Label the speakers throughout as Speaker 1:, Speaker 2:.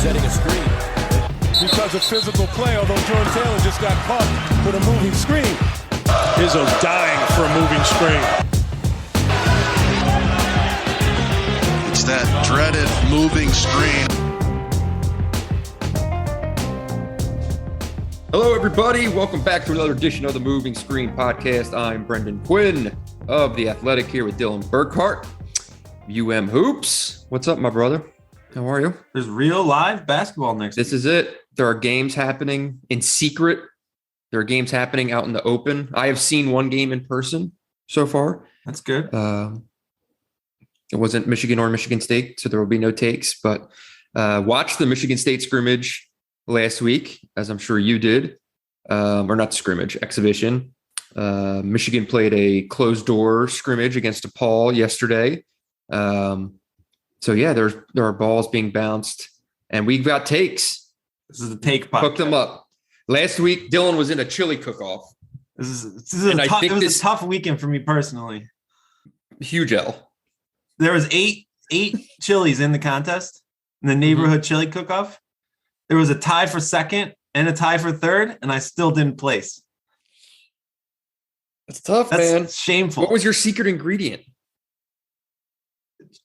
Speaker 1: setting a screen. Because of physical play, although Jordan Taylor just got caught with a moving screen. Izzo's dying for a moving screen.
Speaker 2: It's that dreaded moving screen.
Speaker 3: Hello, everybody. Welcome back to another edition of the Moving Screen Podcast. I'm Brendan Quinn of The Athletic here with Dylan Burkhart, UM Hoops. What's up, my brother? How are you?
Speaker 4: There's real live basketball next week.
Speaker 3: This is it. There are games happening in secret. There are games happening out in the open. I have seen one game in person so far.
Speaker 4: That's good.
Speaker 3: It wasn't Michigan or Michigan State, so there will be no takes. But watched the Michigan State scrimmage last week, as I'm sure you did. Or not scrimmage, exhibition. Michigan played a closed-door scrimmage against DePaul yesterday. So, yeah, there are balls being bounced, and we've got takes.
Speaker 4: This is the take podcast.
Speaker 3: Hook them up. Last week, Dylan was in a chili cook-off.
Speaker 4: It was a tough weekend for me personally.
Speaker 3: Huge L.
Speaker 4: There was eight chilies in the contest, in the neighborhood chili cook-off. There was a tie for second and a tie for third, and I still didn't place.
Speaker 3: That's tough, man.
Speaker 4: Shameful.
Speaker 3: What was your secret ingredient?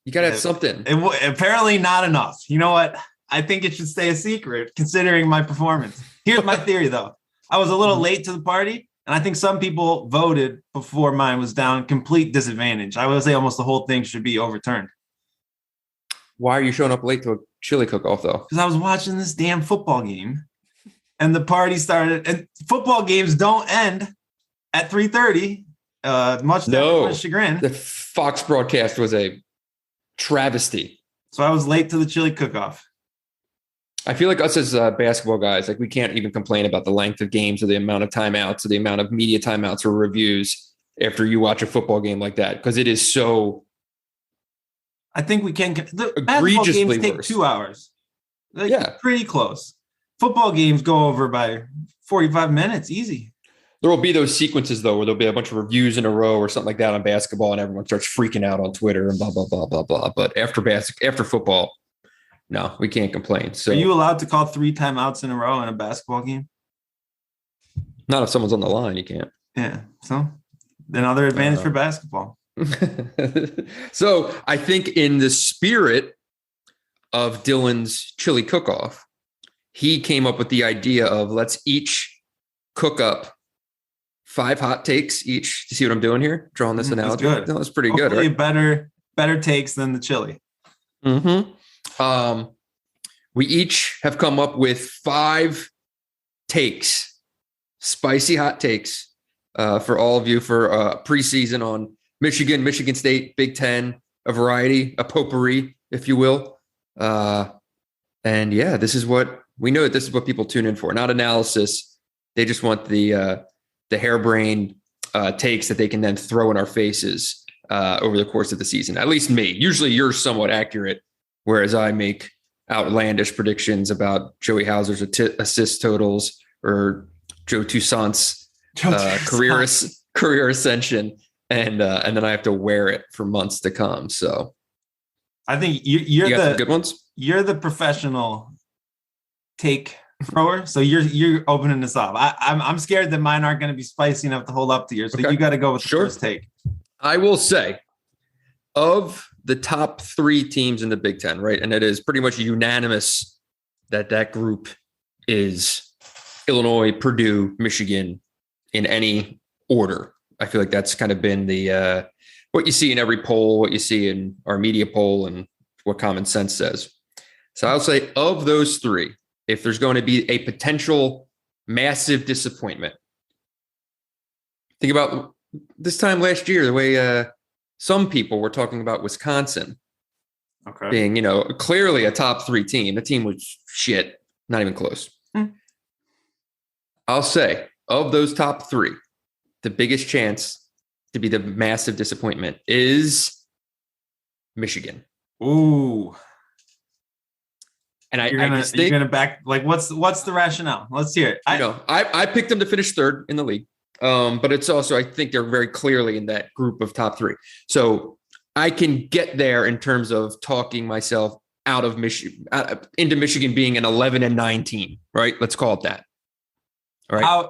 Speaker 3: You got to have something.
Speaker 4: Apparently not enough. You know what? I think it should stay a secret considering my performance. Here's my theory, though. I was a little late to the party, and I think some people voted before mine was down. Complete disadvantage. I would say almost the whole thing should be overturned.
Speaker 3: Why are you showing up late to a chili cook-off, though?
Speaker 4: Because I was watching this damn football game, and the party started. And football games don't end at 3:30. Much to everyone's chagrin.
Speaker 3: The Fox broadcast was a travesty.
Speaker 4: So I was late to the chili cook-off.
Speaker 3: I feel like us as basketball guys, like we can't even complain about the length of games or the amount of timeouts or the amount of media timeouts or reviews after you watch a football game like that, because it is so.
Speaker 4: I think we can. The basketball games take 2 hours. Pretty close. Football games go over by 45 minutes, easy.
Speaker 3: There will be those sequences, though, where there'll be a bunch of reviews in a row or something like that on basketball, and everyone starts freaking out on Twitter and blah, blah, blah, blah, blah. But after football, no, we can't complain. So,
Speaker 4: are you allowed to call 3 timeouts in a row in a basketball game?
Speaker 3: Not if someone's on the line, you can't.
Speaker 4: Yeah. So, another advantage for basketball.
Speaker 3: So, I think in the spirit of Dylan's chili cook-off, he came up with the idea of let's each cook up 5 hot takes each. You see what I'm doing here? Drawing this analogy.
Speaker 4: That's good.
Speaker 3: That was pretty
Speaker 4: Hopefully
Speaker 3: good, right?
Speaker 4: Better takes than the chili.
Speaker 3: Mm-hmm. We each have come up with 5 takes, spicy hot takes, for all of you for preseason on Michigan, Michigan State, Big Ten, a variety, a potpourri, if you will. And yeah, this is what we know that this is what people tune in for, not analysis. They just want the harebrained takes that they can then throw in our faces over the course of the season. At least me. Usually you're somewhat accurate, whereas I make outlandish predictions about Joey Hauser's assist totals or Joe Toussaint's career ascension, and then I have to wear it for months to come. So
Speaker 4: I think you got
Speaker 3: some good ones.
Speaker 4: You're the professional take thrower, so you're opening this up. I'm scared that mine aren't going to be spicy enough to hold up to yours. So you got to go with the first take.
Speaker 3: I will say, of the top 3 teams in the Big Ten, right, and it is pretty much unanimous that group is Illinois, Purdue, Michigan in any order. I feel like that's kind of been the what you see in every poll, what you see in our media poll, and what common sense says. So I'll say of those 3. If there's going to be a potential massive disappointment, think about this time last year, the way some people were talking about Wisconsin being, clearly a top 3 team. The team was shit, not even close. I'll say of those top 3, the biggest chance to be the massive disappointment is Michigan.
Speaker 4: Ooh.
Speaker 3: And
Speaker 4: you're gonna back, like, what's the rationale? Let's hear it.
Speaker 3: I picked them to finish 3rd in the league. But it's also, I think they're very clearly in that group of top 3. So I can get there in terms of talking myself out of Michigan, into Michigan being an 11-9 team, right? Let's call it that. All right.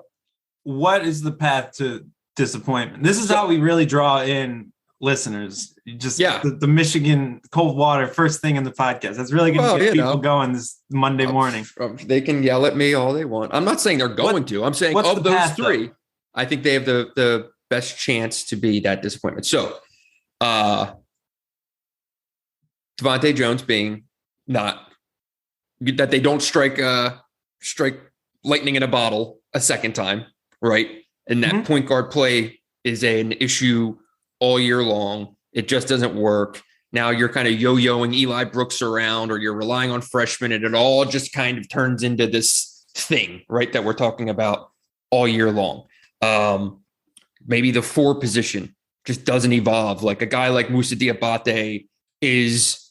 Speaker 4: What is the path to disappointment? This is how we really draw in listeners. The Michigan cold water first thing in the podcast. That's really going to get people going this Monday morning.
Speaker 3: They can yell at me all they want. I'm not saying they're going to. I'm saying of those three, I think they have the best chance to be that disappointment. So, Devontae Jones being not that they don't strike lightning in a bottle a second time, right? And that point guard play is an issue all year long. It just doesn't work. Now you're kind of yo-yoing Eli Brooks around, or you're relying on freshmen, and it all just kind of turns into this thing, right, that we're talking about all year long. Maybe the 4 position just doesn't evolve. Like a guy like Moussa Diabate is,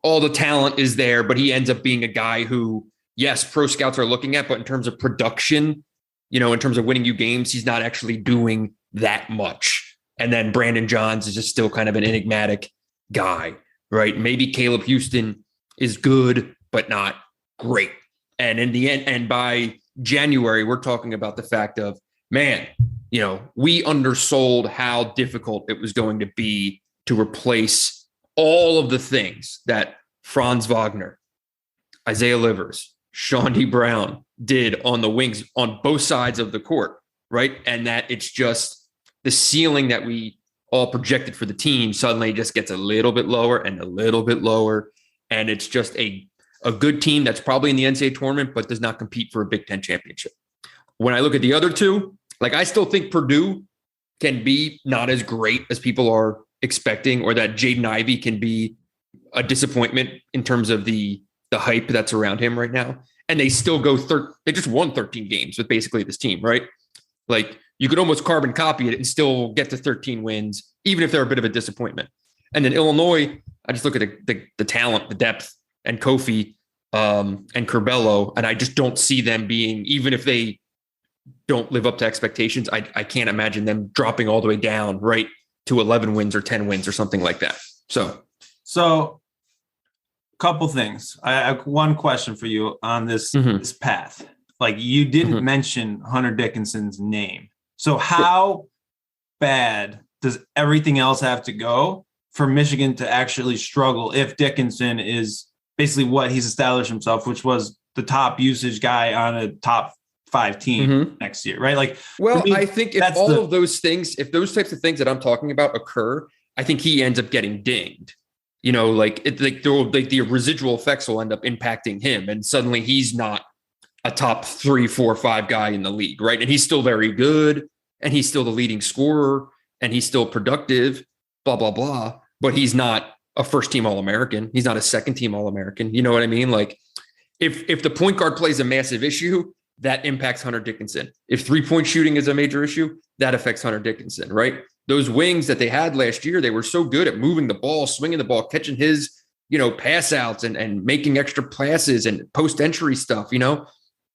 Speaker 3: all the talent is there, but he ends up being a guy who, yes, pro scouts are looking at, but in terms of production, in terms of winning you games, he's not actually doing that much. And then Brandon Johns is just still kind of an enigmatic guy, right? Maybe Caleb Houston is good, but not great. And in the end, and by January, we're talking about the fact of, man, we undersold how difficult it was going to be to replace all of the things that Franz Wagner, Isaiah Livers, Sean D. Brown did on the wings on both sides of the court, right? And that it's just the ceiling that we all projected for the team suddenly just gets a little bit lower and a little bit lower. And it's just a good team that's probably in the NCAA tournament, but does not compete for a Big Ten championship. When I look at the other two, I still think Purdue can be not as great as people are expecting, or that Jaden Ivey can be a disappointment in terms of the hype that's around him right now. And they still go they just won 13 games with basically this team, right? You could almost carbon copy it and still get to 13 wins, even if they're a bit of a disappointment. And then Illinois, I just look at the talent, the depth, and Kofi and Curbelo, and I just don't see them being, even if they don't live up to expectations, I can't imagine them dropping all the way down, right, to 11 wins or 10 wins or something like that. So
Speaker 4: couple things. I have one question for you on this path. You didn't mention Hunter Dickinson's name. So how bad does everything else have to go for Michigan to actually struggle if Dickinson is basically what he's established himself, which was the top usage guy on a top 5 team next year, right?
Speaker 3: I think if all of those things, if those types of things that I'm talking about occur, I think he ends up getting dinged. The residual effects will end up impacting him, and suddenly he's not a top 3, 4, 5 guy in the league, right? And he's still very good, and he's still the leading scorer, and he's still productive, blah, blah, blah. But he's not a first-team All-American. He's not a second-team All-American. You know what I mean? If the point guard plays a massive issue, that impacts Hunter Dickinson. If 3-point shooting is a major issue, that affects Hunter Dickinson, right? Those wings that they had last year, they were so good at moving the ball, swinging the ball, catching his, pass outs and making extra passes and post-entry stuff,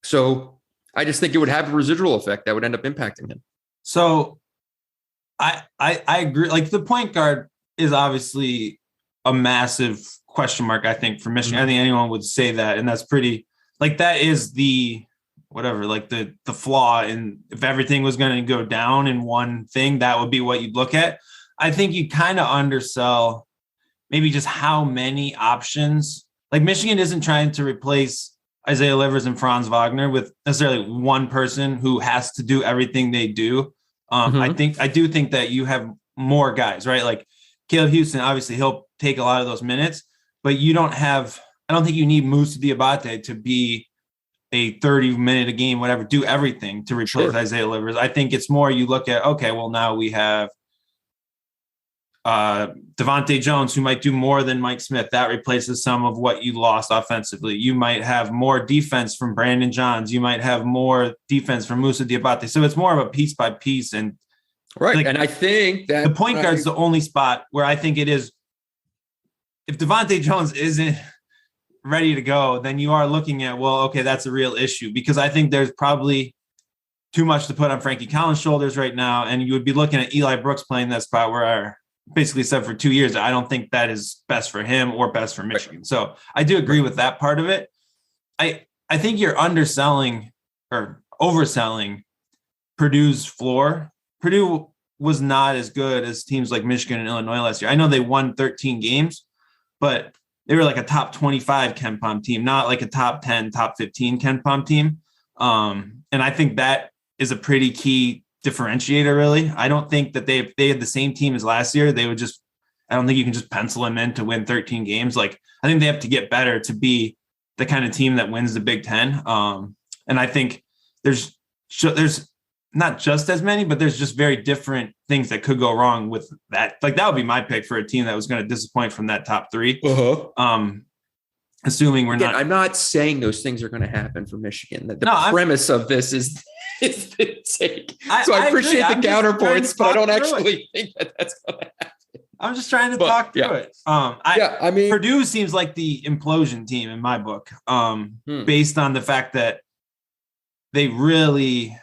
Speaker 3: So I just think it would have a residual effect that would end up impacting him.
Speaker 4: So I agree. The point guard is obviously a massive question mark, I think, for Michigan. I think anyone would say that. And that's pretty, that is the flaw in, if everything was going to go down in one thing, that would be what you'd look at. I think you kind of undersell maybe just how many options. Michigan isn't trying to replace Isaiah Livers and Franz Wagner with necessarily one person who has to do everything they do. I do think that you have more guys, right? Caleb Houston, obviously he'll take a lot of those minutes, but I don't think you need Moussa Diabate to be a 30-minute a game, whatever, do everything to replace Isaiah Livers. I think it's more you look at, okay, well, now we have Devontae Jones, who might do more than Mike Smith. That replaces some of what you lost offensively. You might have more defense from Brandon Johns. You might have more defense from Moussa Diabate. So it's more of a piece by piece. And
Speaker 3: right. And I think that
Speaker 4: the point guard is the only spot where I think it is. If Devontae Jones isn't ready to go, then you are looking at, well, okay, that's a real issue, because I think there's probably too much to put on Frankie Collins' shoulders right now. And you would be looking at Eli Brooks playing that spot where basically said for 2 years, I don't think that is best for him or best for Michigan. So I do agree with that part of it. I think you're underselling or overselling Purdue's floor. Purdue was not as good as teams like Michigan and Illinois last year. I know they won 13 games, but they were like a top 25 KenPom team, not like a top 10, top 15 KenPom team. And I think that is a pretty key differentiator, really. I don't think that they had the same team as last year. They would just, I don't think you can just pencil them in to win 13 games. Like, I think they have to get better to be the kind of team that wins the Big Ten. And I think there's not just as many, but there's just very different things that could go wrong with that. Like, that would be my pick for a team that was going to disappoint from that top three. Assuming we're not.
Speaker 3: I'm not saying those things are going to happen for Michigan. The premise of this is the take. So I appreciate the counterpoints, but I don't actually think that that's going to happen.
Speaker 4: I'm just trying to talk through it. I mean, Purdue seems like the implosion team in my book, based on the fact that they really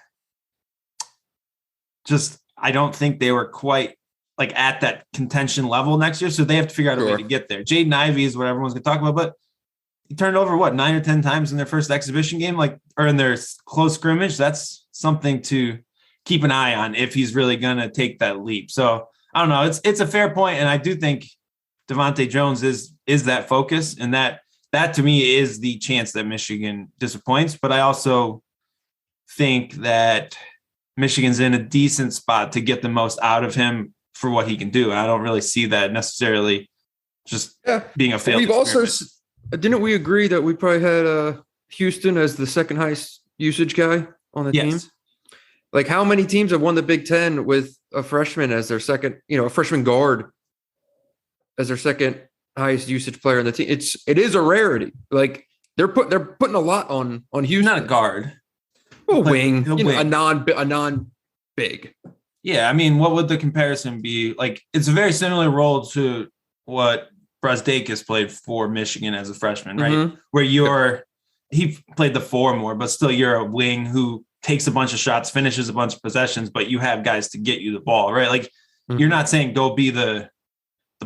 Speaker 4: just, I don't think they were quite like at that contention level next year. So they have to figure out a way to get there. Jaden Ivey is what everyone's going to talk about, but he turned over 9 or 10 times in their first exhibition game, or in their close scrimmage. That's something to keep an eye on if he's really going to take that leap. So I don't know. It's a fair point, and I do think Devontae Jones is that focus, and that to me is the chance that Michigan disappoints. But I also think that Michigan's in a decent spot to get the most out of him for what he can do. I don't really see that necessarily just being a failed.
Speaker 3: We've also, didn't we agree that we probably had Houston as the second highest usage guy on the team? Like, how many teams have won the Big Ten with a freshman as their second, a freshman guard as their second highest usage player in the team? It is a rarity. Like, they're putting a lot on Houston.
Speaker 4: Not a guard.
Speaker 3: A wing, a non-big.
Speaker 4: Yeah, I mean, what would the comparison be? Like, it's a very similar role to what Brazdeikis played for Michigan as a freshman, right?
Speaker 3: Mm-hmm.
Speaker 4: Where he played the four more, but still you're a wing who takes a bunch of shots, finishes a bunch of possessions, but you have guys to get you the ball, right? Like, you're not saying go be the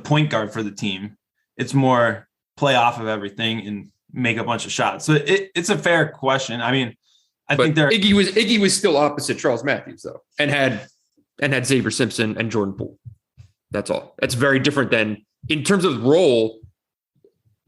Speaker 4: point guard for the team. It's more play off of everything and make a bunch of shots. So it's a fair question. I mean, I think
Speaker 3: Iggy was still opposite Charles Matthews though, and had Xavier Simpson and Jordan Poole. That's all. That's very different than, in terms of role,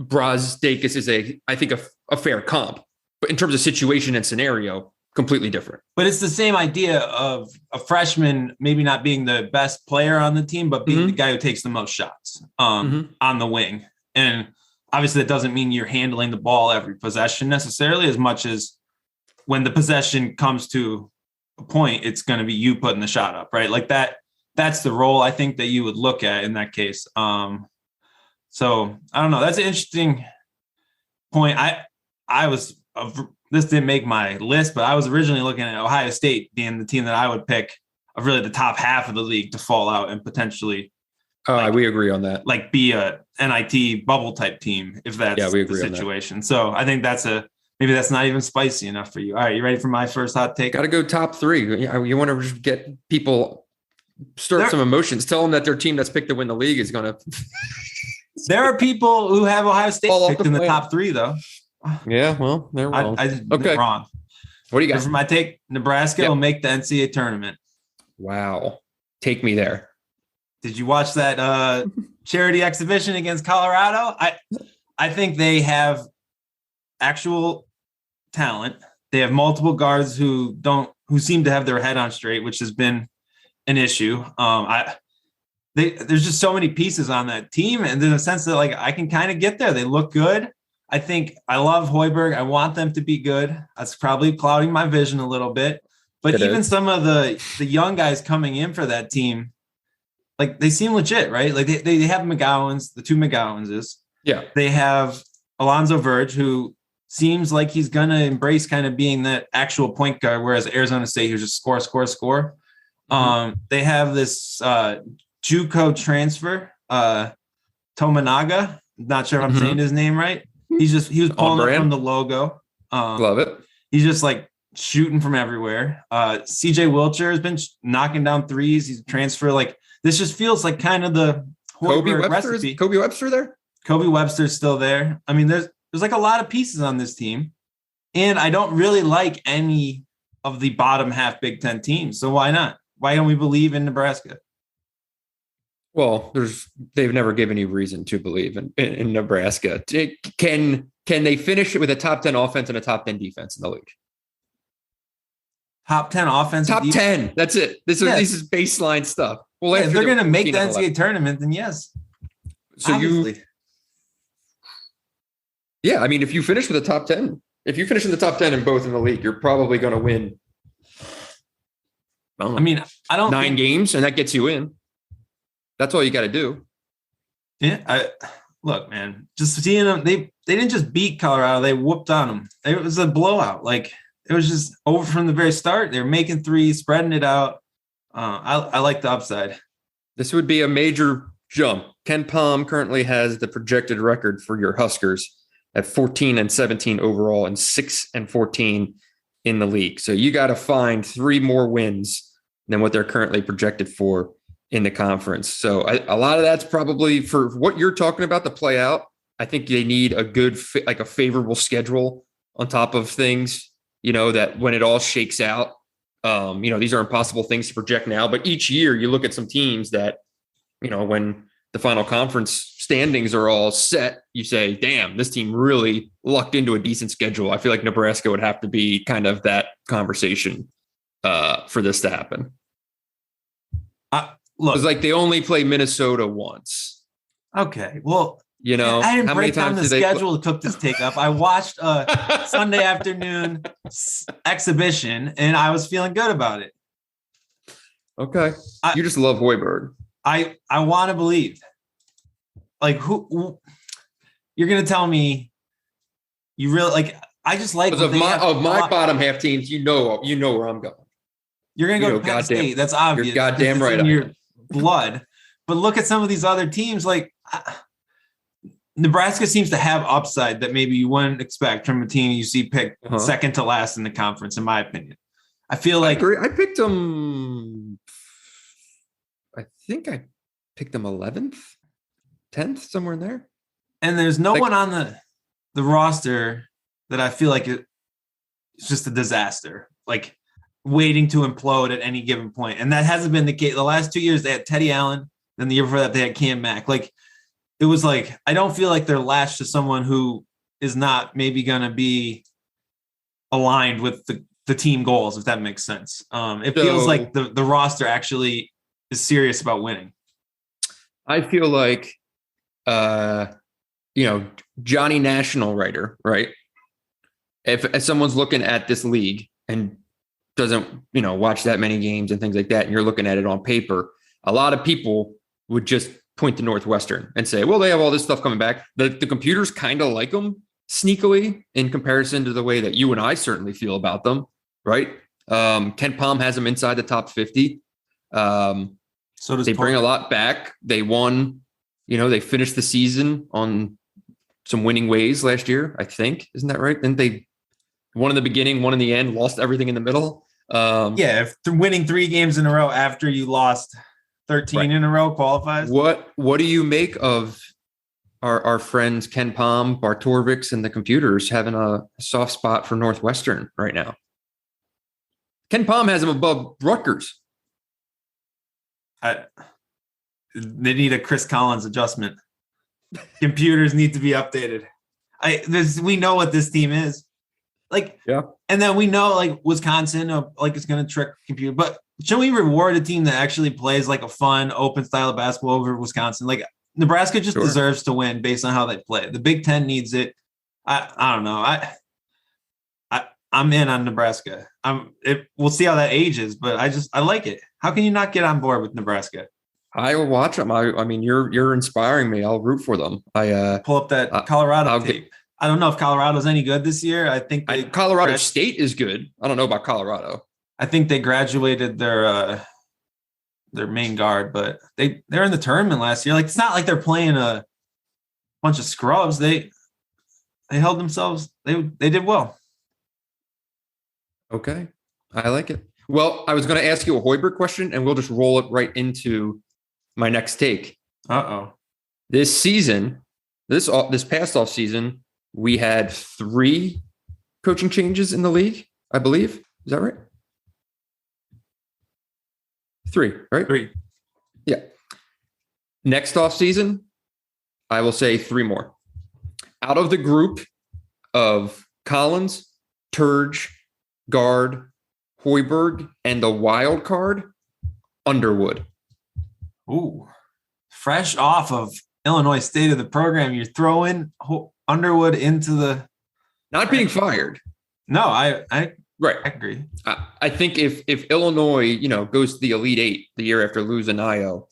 Speaker 3: Brazdeikis is I think a fair comp, but in terms of situation and scenario, completely different.
Speaker 4: But it's the same idea of a freshman maybe not being the best player on the team, but being the guy who takes the most shots on the wing. And obviously that doesn't mean you're handling the ball every possession necessarily, as much as when the possession comes to a point, it's going to be you putting the shot up, right? Like that's the role I think that you would look at in that case. So I don't know. That's an interesting point. This didn't make my list, but I was originally looking at Ohio State being the team that I would pick of really the top half of the league to fall out and potentially.
Speaker 3: We agree on that.
Speaker 4: Like, be a NIT bubble type team if that's the situation. So I think maybe that's not even spicy enough for you. All right, you ready for my first hot take?
Speaker 3: Got to go top three. You want to get people stir up some emotions. Tell them that their team that's picked to win the league is going to.
Speaker 4: There are people who have Ohio State picked in the top three, though.
Speaker 3: Yeah, well, they're wrong.
Speaker 4: I did wrong.
Speaker 3: What do you got?
Speaker 4: For my take, Nebraska will make the NCAA tournament.
Speaker 3: Wow. Take me there.
Speaker 4: Did you watch that charity exhibition against Colorado? I think they have actual talent. They have multiple guards who seem to have their head on straight, which has been an issue. There's just so many pieces on that team, and in a sense that, like, I can kind of get there. They look good. I think I love Hoiberg. I want them to be good. That's probably clouding my vision a little bit. But even some of the young guys coming in for that team, like, they seem legit, right? Like, they have McGowan's, the two McGowan's.
Speaker 3: Yeah. They
Speaker 4: have Alonzo Verge, who seems like he's going to embrace kind of being that actual point guard, whereas Arizona State, who's just score. They have this JUCO transfer, Tominaga. Not sure if I'm saying his name right. He was pulling up from the logo.
Speaker 3: Love it.
Speaker 4: He's just like shooting from everywhere. CJ Wilcher has been knocking down threes. He's a transfer. Like, This just feels like kind of the
Speaker 3: Kobe
Speaker 4: Hoiberg
Speaker 3: Webster
Speaker 4: recipe.
Speaker 3: is Kobe Webster there?
Speaker 4: Kobe Webster's still there. I mean, there's like a lot of pieces on this team, and I don't really like any of the bottom half Big Ten teams. So why not? Why don't we believe in Nebraska?
Speaker 3: Well, they've never given you reason to believe in Nebraska. Can they finish it with a top 10 offense and a top 10 defense in the league?
Speaker 4: Top 10 offense.
Speaker 3: Top 10. That's it. This is baseline stuff. Well,
Speaker 4: if they're going to make the NCAA tournament, then yes.
Speaker 3: So
Speaker 4: obviously.
Speaker 3: Yeah, I mean, if you finish with a top 10, if you finish in the top 10 in both in the league, you're probably going to win.
Speaker 4: I mean, I don't
Speaker 3: 9 games, and that gets you in. That's all you got to do.
Speaker 4: Yeah, look, man. Just seeing them, they didn't just beat Colorado; they whooped on them. It was a blowout. Like it was just over from the very start. They were making threes, spreading it out. I like the upside.
Speaker 3: This would be a major jump. Ken Palm currently has the projected record for your Huskers at 14-17 overall and 6-14 in the league. So you got to find 3 more wins than what they're currently projected for in the conference. So a lot of that's probably for what you're talking about to play out. I think they need a good, like a favorable schedule on top of things, that when it all shakes out, these are impossible things to project now, but each year you look at some teams that, when the final conference standings are all set, you say, damn, this team really lucked into a decent schedule. I feel like Nebraska would have to be kind of that conversation for this to happen.
Speaker 4: Look,
Speaker 3: it's like they only play Minnesota once.
Speaker 4: Okay. Well,
Speaker 3: I
Speaker 4: didn't break down the schedule to cook this take up. I watched a Sunday afternoon exhibition and I was feeling good about it.
Speaker 3: Okay. You just love Hoiberg.
Speaker 4: I want to believe. Like who you're going to tell me you really like, I just like
Speaker 3: of my bottom half teams, you know where I'm going.
Speaker 4: You're going to go to Penn State. That's obvious.
Speaker 3: You're goddamn right.
Speaker 4: In your blood. But look at some of these other teams. Like Nebraska seems to have upside that maybe you wouldn't expect from a team you see picked second to last in the conference, in my opinion. I feel like
Speaker 3: I picked them. I think I picked them 11th, 10th, somewhere in there.
Speaker 4: And there's no one on the roster that I feel like it's just a disaster. Like waiting to implode at any given point. And that hasn't been the case. The last 2 years, they had Teddy Allen. Then the year before that, they had Cam Mack. Like, it was like, I don't feel like they're latched to someone who is not maybe going to be aligned with the team goals, if that makes sense. It feels like the roster actually is serious about winning.
Speaker 3: I feel like, Johnny National writer, right? If someone's looking at this league and doesn't, watch that many games and things like that, and you're looking at it on paper, a lot of people would just point to Northwestern and say, well, they have all this stuff coming back. The computers kind of like them sneakily in comparison to the way that you and I certainly feel about them, right? Ken Palm has them inside the top 50. So does they bring a lot back. They won, they finished the season on some winning ways last year, I think. Isn't that right? Didn't they won in the beginning, won in the end, lost everything in the middle?
Speaker 4: If winning 3 games in a row after you lost 13 in a row qualifies.
Speaker 3: What do you make of our friends Ken Palm, Bartorvix, and the computers having a soft spot for Northwestern right now? Ken Palm has them above Rutgers.
Speaker 4: They need a Chris Collins adjustment. Computers need to be updated. We know what this team is. And then we know Wisconsin, it's going to trick computer. But should we reward a team that actually plays like a fun, open style of basketball over Wisconsin? Like Nebraska just deserves to win based on how they play. The Big Ten needs it. I don't know. I'm in on Nebraska. We'll see how that ages, but I like it. How can you not get on board with Nebraska?
Speaker 3: I will watch them. I mean, you're inspiring me. I'll root for them.
Speaker 4: Pull up that Colorado tape. I don't know if Colorado's any good this year. I think
Speaker 3: Colorado State is good. I don't know about Colorado.
Speaker 4: I think they graduated their main guard, but they're in the tournament last year. Like it's not like they're playing a bunch of scrubs. They held themselves. They did well.
Speaker 3: Okay, I like it. Well, I was going to ask you a Hoiberg question, and we'll just roll it right into my next take.
Speaker 4: Uh-oh.
Speaker 3: This season, this past off season, we had 3 coaching changes in the league, I believe. Is that right? 3, right?
Speaker 4: 3.
Speaker 3: Yeah. Next off season, I will say 3 more. Out of the group of Collins, Turge, Gard, Hoiberg, and the wild card, Underwood.
Speaker 4: Ooh. Fresh off of Illinois State of the program, you're throwing Underwood into the...
Speaker 3: Not being fired.
Speaker 4: No, I
Speaker 3: Right.
Speaker 4: agree.
Speaker 3: I think if Illinois, goes to the Elite Eight the year after losing Io,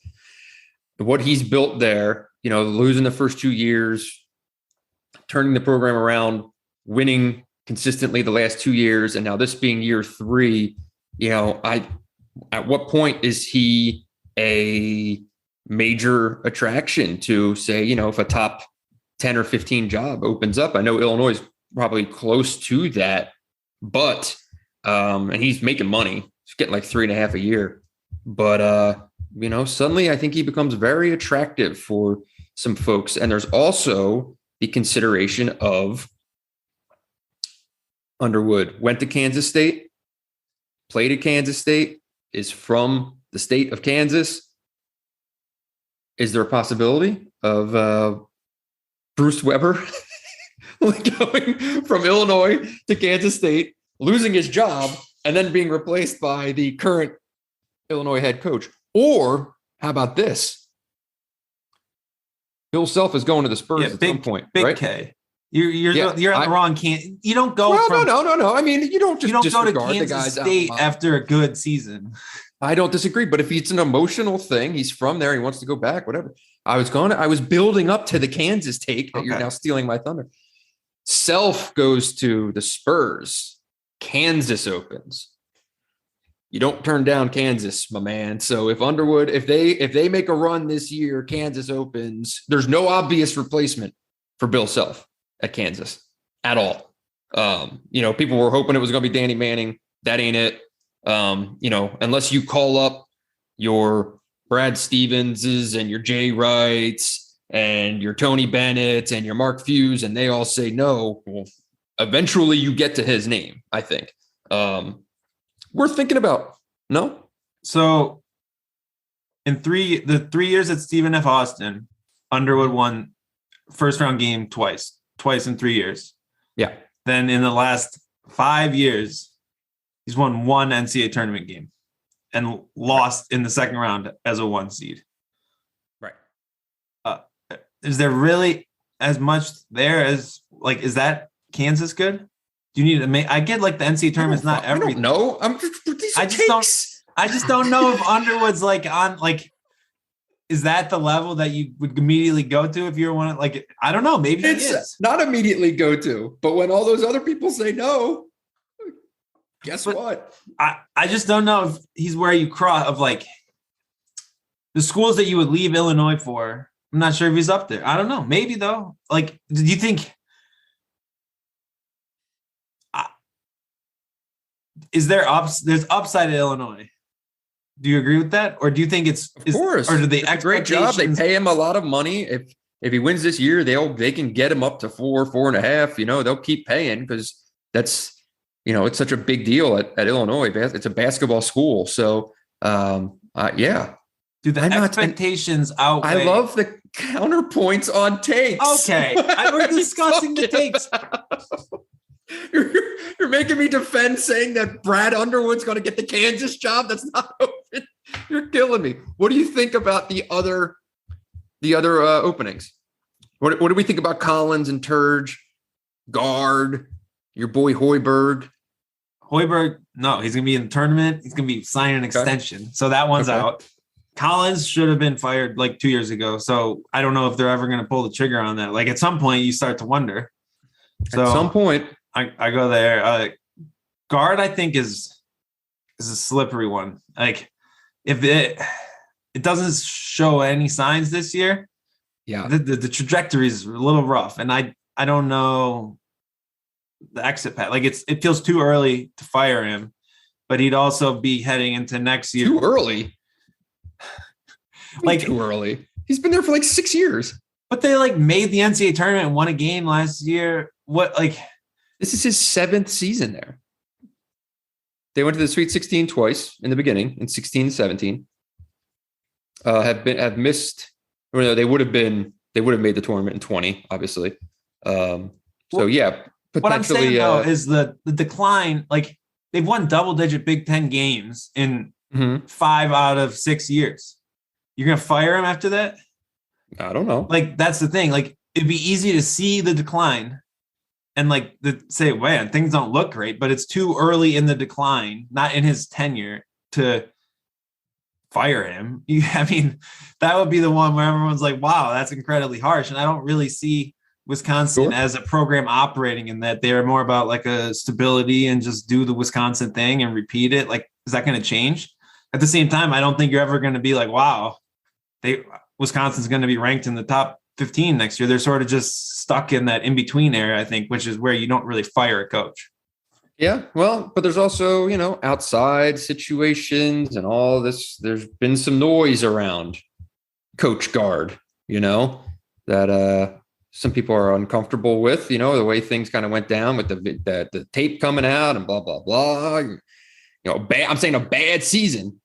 Speaker 3: what he's built there, losing the first 2 years, turning the program around, winning consistently the last 2 years, and now this being year 3, at what point is he a major attraction to say, if a top 10 or 15 job opens up? I know Illinois is probably close to that, but and he's making money. He's getting like 3.5 a year. But suddenly I think he becomes very attractive for some folks. And there's also the consideration of Underwood went to Kansas State, played at Kansas State, is from the state of Kansas. Is there a possibility of Bruce Weber going from Illinois to Kansas State, losing his job, and then being replaced by the current Illinois head coach? Or how about this? Bill Self is going to the Spurs at some point,
Speaker 4: big
Speaker 3: right?
Speaker 4: K. You're on the wrong can. You don't go.
Speaker 3: No. I mean, you don't go to
Speaker 4: Kansas State after a good season.
Speaker 3: I don't disagree, but if it's an emotional thing, he's from there, he wants to go back, whatever. I was building up to the Kansas take that You're now stealing my thunder. Self goes to the Spurs. Kansas opens. You don't turn down Kansas, my man. So if Underwood, if they make a run this year, Kansas opens. There's no obvious replacement for Bill Self at Kansas at all. People were hoping it was going to be Danny Manning. That ain't it. Unless you call up your Brad Stevenses and your Jay Wrights and your Tony Bennett and your Mark Fuse, and they all say no, well, eventually you get to his name, I think. Worth thinking about. No?
Speaker 4: So in the 3 years at Stephen F. Austin, Underwood won first round game twice in 3 years.
Speaker 3: Yeah.
Speaker 4: Then in the last 5 years, he's won 1 NCAA tournament game and lost in the second round as a 1 seed.
Speaker 3: Right.
Speaker 4: Is there really as much there as is that Kansas good? Do you need to make? I get the NCAA tournament's not everything.
Speaker 3: No, I
Speaker 4: just don't know if Underwood's is that the level that you would immediately go to if you were one? I don't know. Maybe
Speaker 3: it's
Speaker 4: he is.
Speaker 3: Not immediately go to, but when all those other people say no, guess what?
Speaker 4: I just don't know if he's where you cross of the schools that you would leave Illinois for. I'm not sure if he's up there. I don't know. Maybe though. Do you think? Is there there's upside at Illinois? Do you agree with that, or do you think of course, or do they
Speaker 3: a great job? They pay him a lot of money. If he wins this year, they can get him up to 4.5. They'll keep paying because that's it's such a big deal at Illinois. It's a basketball school, so yeah.
Speaker 4: Do the expectations outweigh?
Speaker 3: I love the counterpoints on takes.
Speaker 4: Okay, we're discussing the takes.
Speaker 3: You're making me defend saying that Brad Underwood's going to get the Kansas job. That's not open. You're killing me. What do you think about the other openings? What do we think about Collins and Turge, Gard, your boy Hoiberg?
Speaker 4: Hoiberg, no, he's going to be in the tournament. He's going to be signing an extension. So that one's out. Collins should have been fired 2 years ago. So I don't know if they're ever going to pull the trigger on that. At some point you start to wonder. So
Speaker 3: at some point
Speaker 4: I go there. Gard, I think is a slippery one. If it doesn't show any signs this year,
Speaker 3: yeah,
Speaker 4: the trajectory is a little rough, and I don't know the exit path. It feels too early to fire him, but he'd also be heading into next year.
Speaker 3: Too early.
Speaker 4: Like
Speaker 3: too early. He's been there for like 6 years.
Speaker 4: But they like made the NCAA tournament and won a game last year. What like
Speaker 3: this is his 7th season there. They went to the Sweet 16 twice in the beginning in 16 and 17. Have missed, or no, they would have made the tournament in 20, obviously. So yeah,
Speaker 4: what I'm saying though is the decline, like they've won double-digit Big Ten games in 5 out of 6 years. You're gonna fire him after that?
Speaker 3: I don't know.
Speaker 4: Like that's the thing. Like it'd be easy to see the decline and like say, man, things don't look great, but it's too early in the decline, not in his tenure, to fire him. I mean, that would be the one where everyone's like, wow, that's incredibly harsh. And I don't really see Wisconsin as a program operating in that. They're more about like a stability and just do the Wisconsin thing and repeat it. Like, is that going to change? At the same time, I don't think you're ever going to be like, wow, Wisconsin's going to be ranked in the top 15 next year. They're sort of just stuck in that in-between area, I think, which is where you don't really fire a coach.
Speaker 3: Yeah, well, but there's also, outside situations and all this. There's been some noise around Coach Gard, that some people are uncomfortable with, the way things kind of went down with the tape coming out and blah, blah, blah. I'm saying a bad season,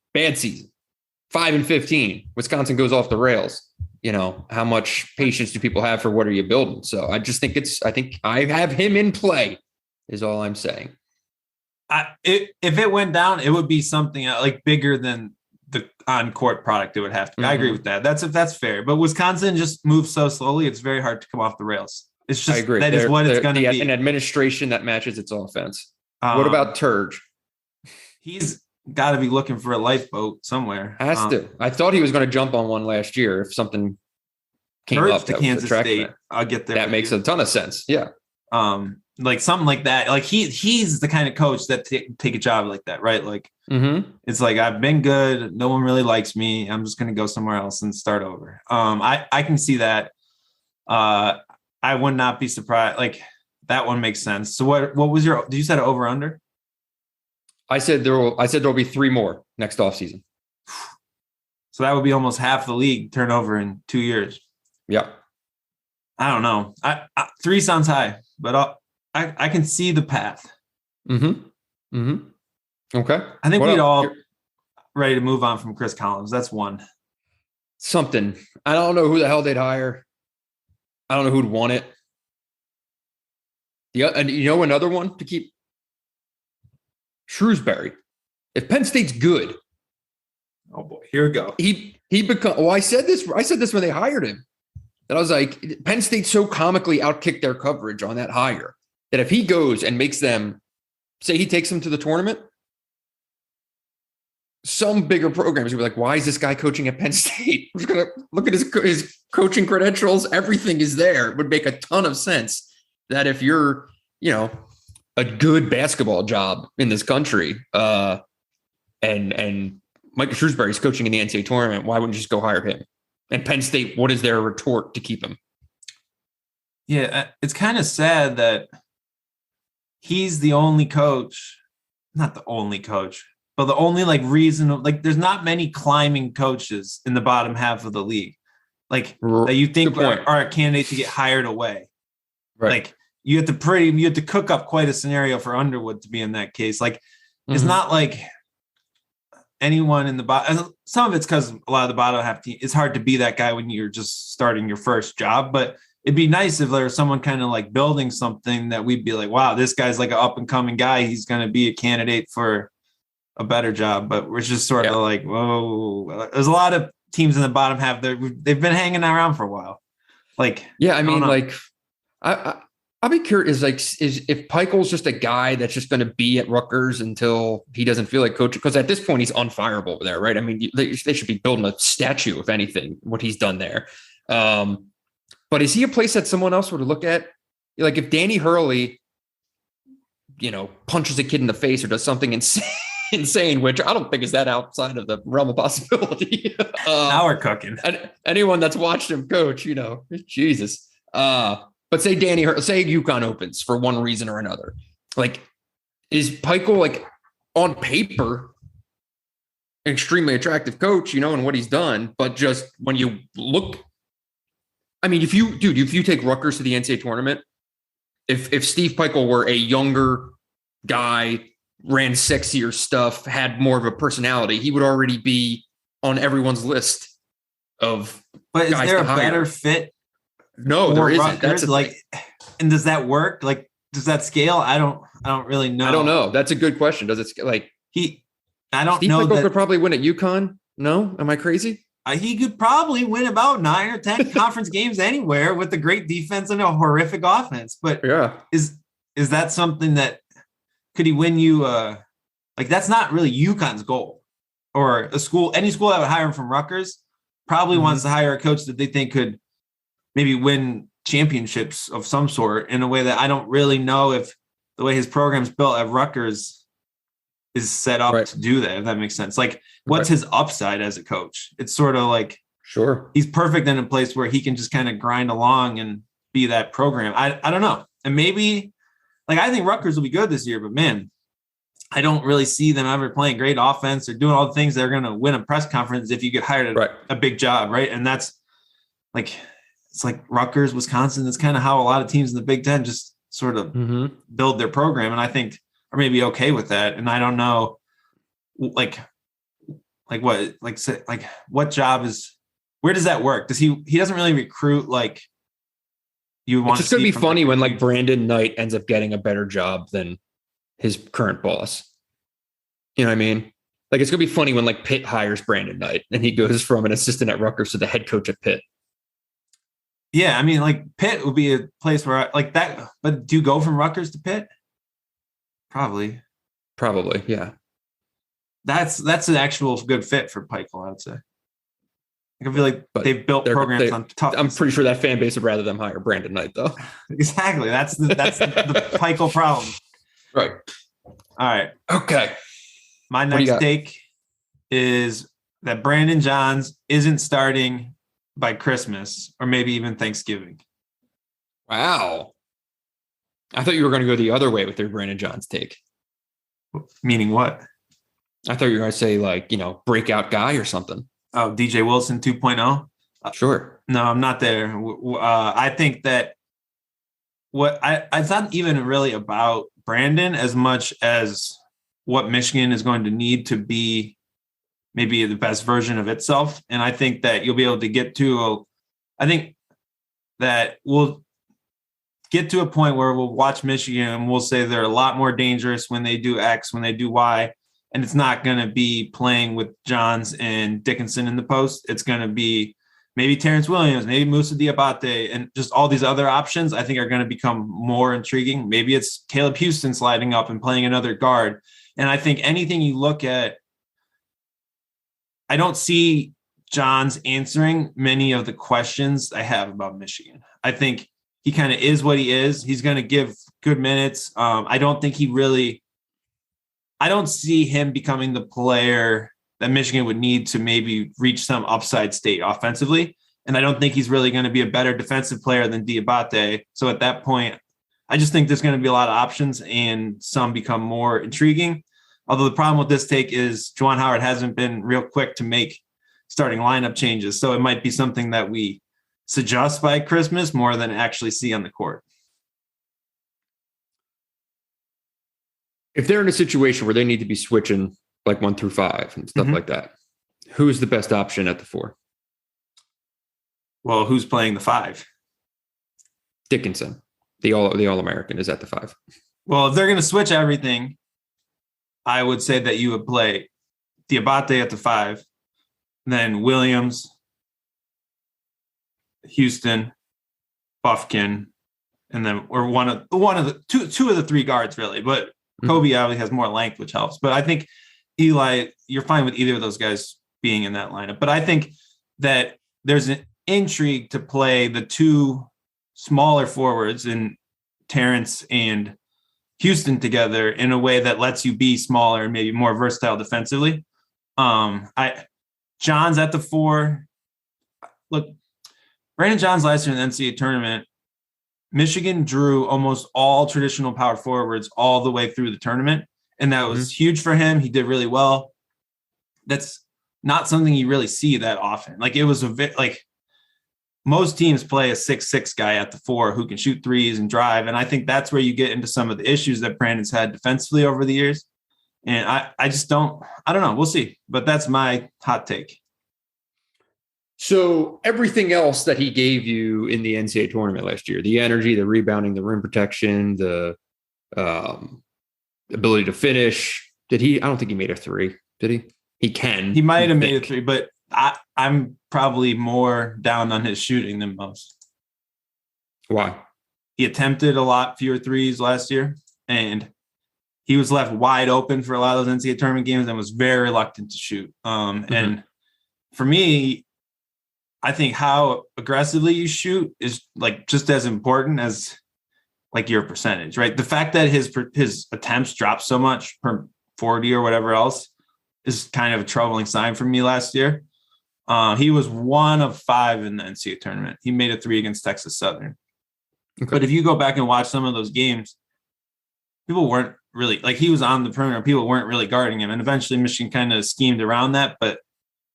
Speaker 3: 5-15. Wisconsin goes off the rails. How much patience do people have for what are you building? So I just think I think I have him in play is all I'm saying.
Speaker 4: If it went down, it would be something like bigger than the on-court product. It would have to be. I agree with that. That's fair. But Wisconsin just moves so slowly. It's very hard to come off the rails. It's just, I agree. That is what it's going to be.
Speaker 3: An administration that matches its offense. What about Turge?
Speaker 4: He's got to be looking for a lifeboat somewhere.
Speaker 3: Has to. I thought he was going to jump on one last year if something came up
Speaker 4: to Kansas State. I'll get there.
Speaker 3: That makes a ton of sense. Yeah.
Speaker 4: Like something like that. Like he's the kind of coach that take a job like that, right? Like it's like, I've been good. No one really likes me. I'm just going to go somewhere else and start over. I can see that. I would not be surprised. Like that one makes sense. So what was did you set it over under?
Speaker 3: I said there'll be 3 more next offseason.
Speaker 4: So that would be almost half the league turnover in 2 years.
Speaker 3: Yeah.
Speaker 4: I don't know. 3 sounds high, but I can see the path.
Speaker 3: Okay.
Speaker 4: I think we'd all ready to move on from Chris Collins. That's one.
Speaker 3: Something. I don't know who the hell they'd hire. I don't know who'd want it. Yeah, and another one to keep. Shrewsbury. If Penn State's good,
Speaker 4: oh boy, here we go.
Speaker 3: He become. Oh, I said this when they hired him. That I was like, Penn State so comically outkicked their coverage on that hire that if he goes and makes them, say he takes them to the tournament, some bigger programs would be like, why is this guy coaching at Penn State? We're just gonna look at his coaching credentials. Everything is there. It would make a ton of sense that if you're, a good basketball job in this country, and Michael Shrewsbury's coaching in the NCAA tournament, why wouldn't you just go hire him? And Penn State, what is their retort to keep him?
Speaker 4: Yeah, it's kind of sad that he's the only coach, not the only coach, but the only reason, there's not many climbing coaches in the bottom half of the league, that you think are a candidate to get hired away.
Speaker 3: Right.
Speaker 4: You have to cook up quite a scenario for Underwood to be in that case. It's not like anyone in the bottom. Some of it's because a lot of the bottom half team, it's hard to be that guy when you're just starting your first job, but it'd be nice if there was someone kind of building something that we'd be like, wow, this guy's an up and coming guy. He's going to be a candidate for a better job. But we're just sort of whoa, there's a lot of teams in the bottom half there. They've been hanging around for a while.
Speaker 3: I'll be curious, is if Peichel's just a guy that's just going to be at Rutgers until he doesn't feel like coaching? Because at this point, he's unfireable there, right? I mean, they should be building a statue, if anything, what he's done there. But is he a place that someone else would look at? If Danny Hurley, punches a kid in the face or does something insane, which I don't think is that outside of the realm of possibility.
Speaker 4: Now we're cooking.
Speaker 3: Anyone that's watched him coach, Jesus. But say say UConn opens for one reason or another. Is Peichel on paper an extremely attractive coach, and what he's done. But just when you look, I mean, if you take Rutgers to the NCAA tournament, if Steve Pikiell were a younger guy, ran sexier stuff, had more of a personality, he would already be on everyone's list of.
Speaker 4: But is there a better fit?
Speaker 3: No, there isn't. That's
Speaker 4: and does that work? Like, does that scale? I don't really know.
Speaker 3: I don't know. That's a good question. Does it
Speaker 4: I don't
Speaker 3: Steve
Speaker 4: know.
Speaker 3: Pikiell could probably win at UConn. No, am I crazy?
Speaker 4: He could probably win about 9 or 10 conference games anywhere with a great defense and a horrific offense. But
Speaker 3: yeah,
Speaker 4: is that something that could he win you? That's not really UConn's goal, or any school that would hire him from Rutgers probably wants to hire a coach that they think could maybe win championships of some sort in a way that I don't really know if the way his program's built at Rutgers is set up to do that, if that makes sense. Like, what's his upside as a coach? It's sort of like,
Speaker 3: sure,
Speaker 4: he's perfect in a place where he can just kind of grind along and be that program. I don't know. And maybe, I think Rutgers will be good this year, but man, I don't really see them ever playing great offense or doing all the things that are going to win a press conference if you get hired at a big job, right? And that's it's like Rutgers, Wisconsin. That's kind of how a lot of teams in the Big Ten just sort of build their program, and I think are maybe okay with that. And I don't know, what job is, where does that work? Does he doesn't really recruit like you want?
Speaker 3: It's just going to be funny when Brandon Knight ends up getting a better job than his current boss. You know what I mean? It's going to be funny when Pitt hires Brandon Knight and he goes from an assistant at Rutgers to the head coach at Pitt.
Speaker 4: Yeah, I mean, Pitt would be a place where that. But do you go from Rutgers to Pitt? Probably,
Speaker 3: yeah.
Speaker 4: That's an actual good fit for Pikiell, I would say. I feel like they've built programs on tough.
Speaker 3: I'm pretty sure that fan base would rather them hire Brandon Knight, though.
Speaker 4: Exactly. That's the Pikiell problem.
Speaker 3: Right.
Speaker 4: All right.
Speaker 3: Okay.
Speaker 4: My next take is that Brandon Johns isn't starting by Christmas or maybe even Thanksgiving.
Speaker 3: Wow. I thought you were going to go the other way with your Brandon Johns take.
Speaker 4: Meaning what?
Speaker 3: I thought you were going to say breakout guy or something.
Speaker 4: Oh, DJ Wilson 2.0?
Speaker 3: Sure.
Speaker 4: No, I'm not there. I think that it's not even really about Brandon as much as what Michigan is going to need to be maybe the best version of itself. And I think that you'll be able to get to we'll get to a point where we'll watch Michigan and we'll say they're a lot more dangerous when they do X, when they do Y. And it's not going to be playing with Johns and Dickinson in the post. It's going to be maybe Terrence Williams, maybe Moussa Diabate, and just all these other options I think are going to become more intriguing. Maybe it's Caleb Houston sliding up and playing another guard. And I think anything you look at, I don't see Johns answering many of the questions I have about Michigan. I think he kind of is what he is. He's going to give good minutes. I don't see him becoming the player that Michigan would need to maybe reach some upside state offensively. And I don't think he's really going to be a better defensive player than Diabate. So at that point, I just think there's going to be a lot of options and some become more intriguing. Although the problem with this take is Juwan Howard hasn't been real quick to make starting lineup changes. So it might be something that we suggest by Christmas more than actually see on the court.
Speaker 3: If they're in a situation where they need to be switching 1 through 5 and stuff like that, who's the best option at the 4?
Speaker 4: Well, who's playing the 5?
Speaker 3: Dickinson, the All-American, is at the 5.
Speaker 4: Well, if they're going to switch everything, I would say that you would play Diabate at the 5, then Williams, Houston, Bufkin, and then or one of the two of the 3 guards really, but Kobe obviously has more length, which helps. But I think Eli, you're fine with either of those guys being in that lineup. But I think that there's an intrigue to play the 2 smaller forwards in Terrence and Houston together in a way that lets you be smaller and maybe more versatile defensively. Johns at the 4. Look, Brandon Johns last year in the NCAA tournament, Michigan drew almost all traditional power forwards all the way through the tournament. And that was huge for him. He did really well. that's not something you really see that often. Like it was a bit like most teams play a 6'6" guy at the 4 who can shoot threes and drive. And I think that's where you get into some of the issues that Brandon's had defensively over the years. And I don't know. We'll see. But that's my hot take.
Speaker 3: So everything else that he gave you in the NCAA tournament last year, the energy, the rebounding, the rim protection, the ability to finish, I don't think he made a 3. Did he? He can.
Speaker 4: He might have made a 3, but I'm probably more down on his shooting than most.
Speaker 3: Why?
Speaker 4: He attempted a lot fewer threes last year, and he was left wide open for a lot of those NCAA tournament games and was very reluctant to shoot. And for me, I think how aggressively you shoot is like just as important as like your percentage, right? The fact that his attempts dropped so much per 40 or whatever else is kind of a troubling sign for me last year. He was 1 of 5 in the NCAA tournament. He made a 3 against Texas Southern. Okay. But if you go back and watch some of those games, people weren't really like he was on the perimeter. People weren't really guarding him. And eventually Michigan kind of schemed around that. But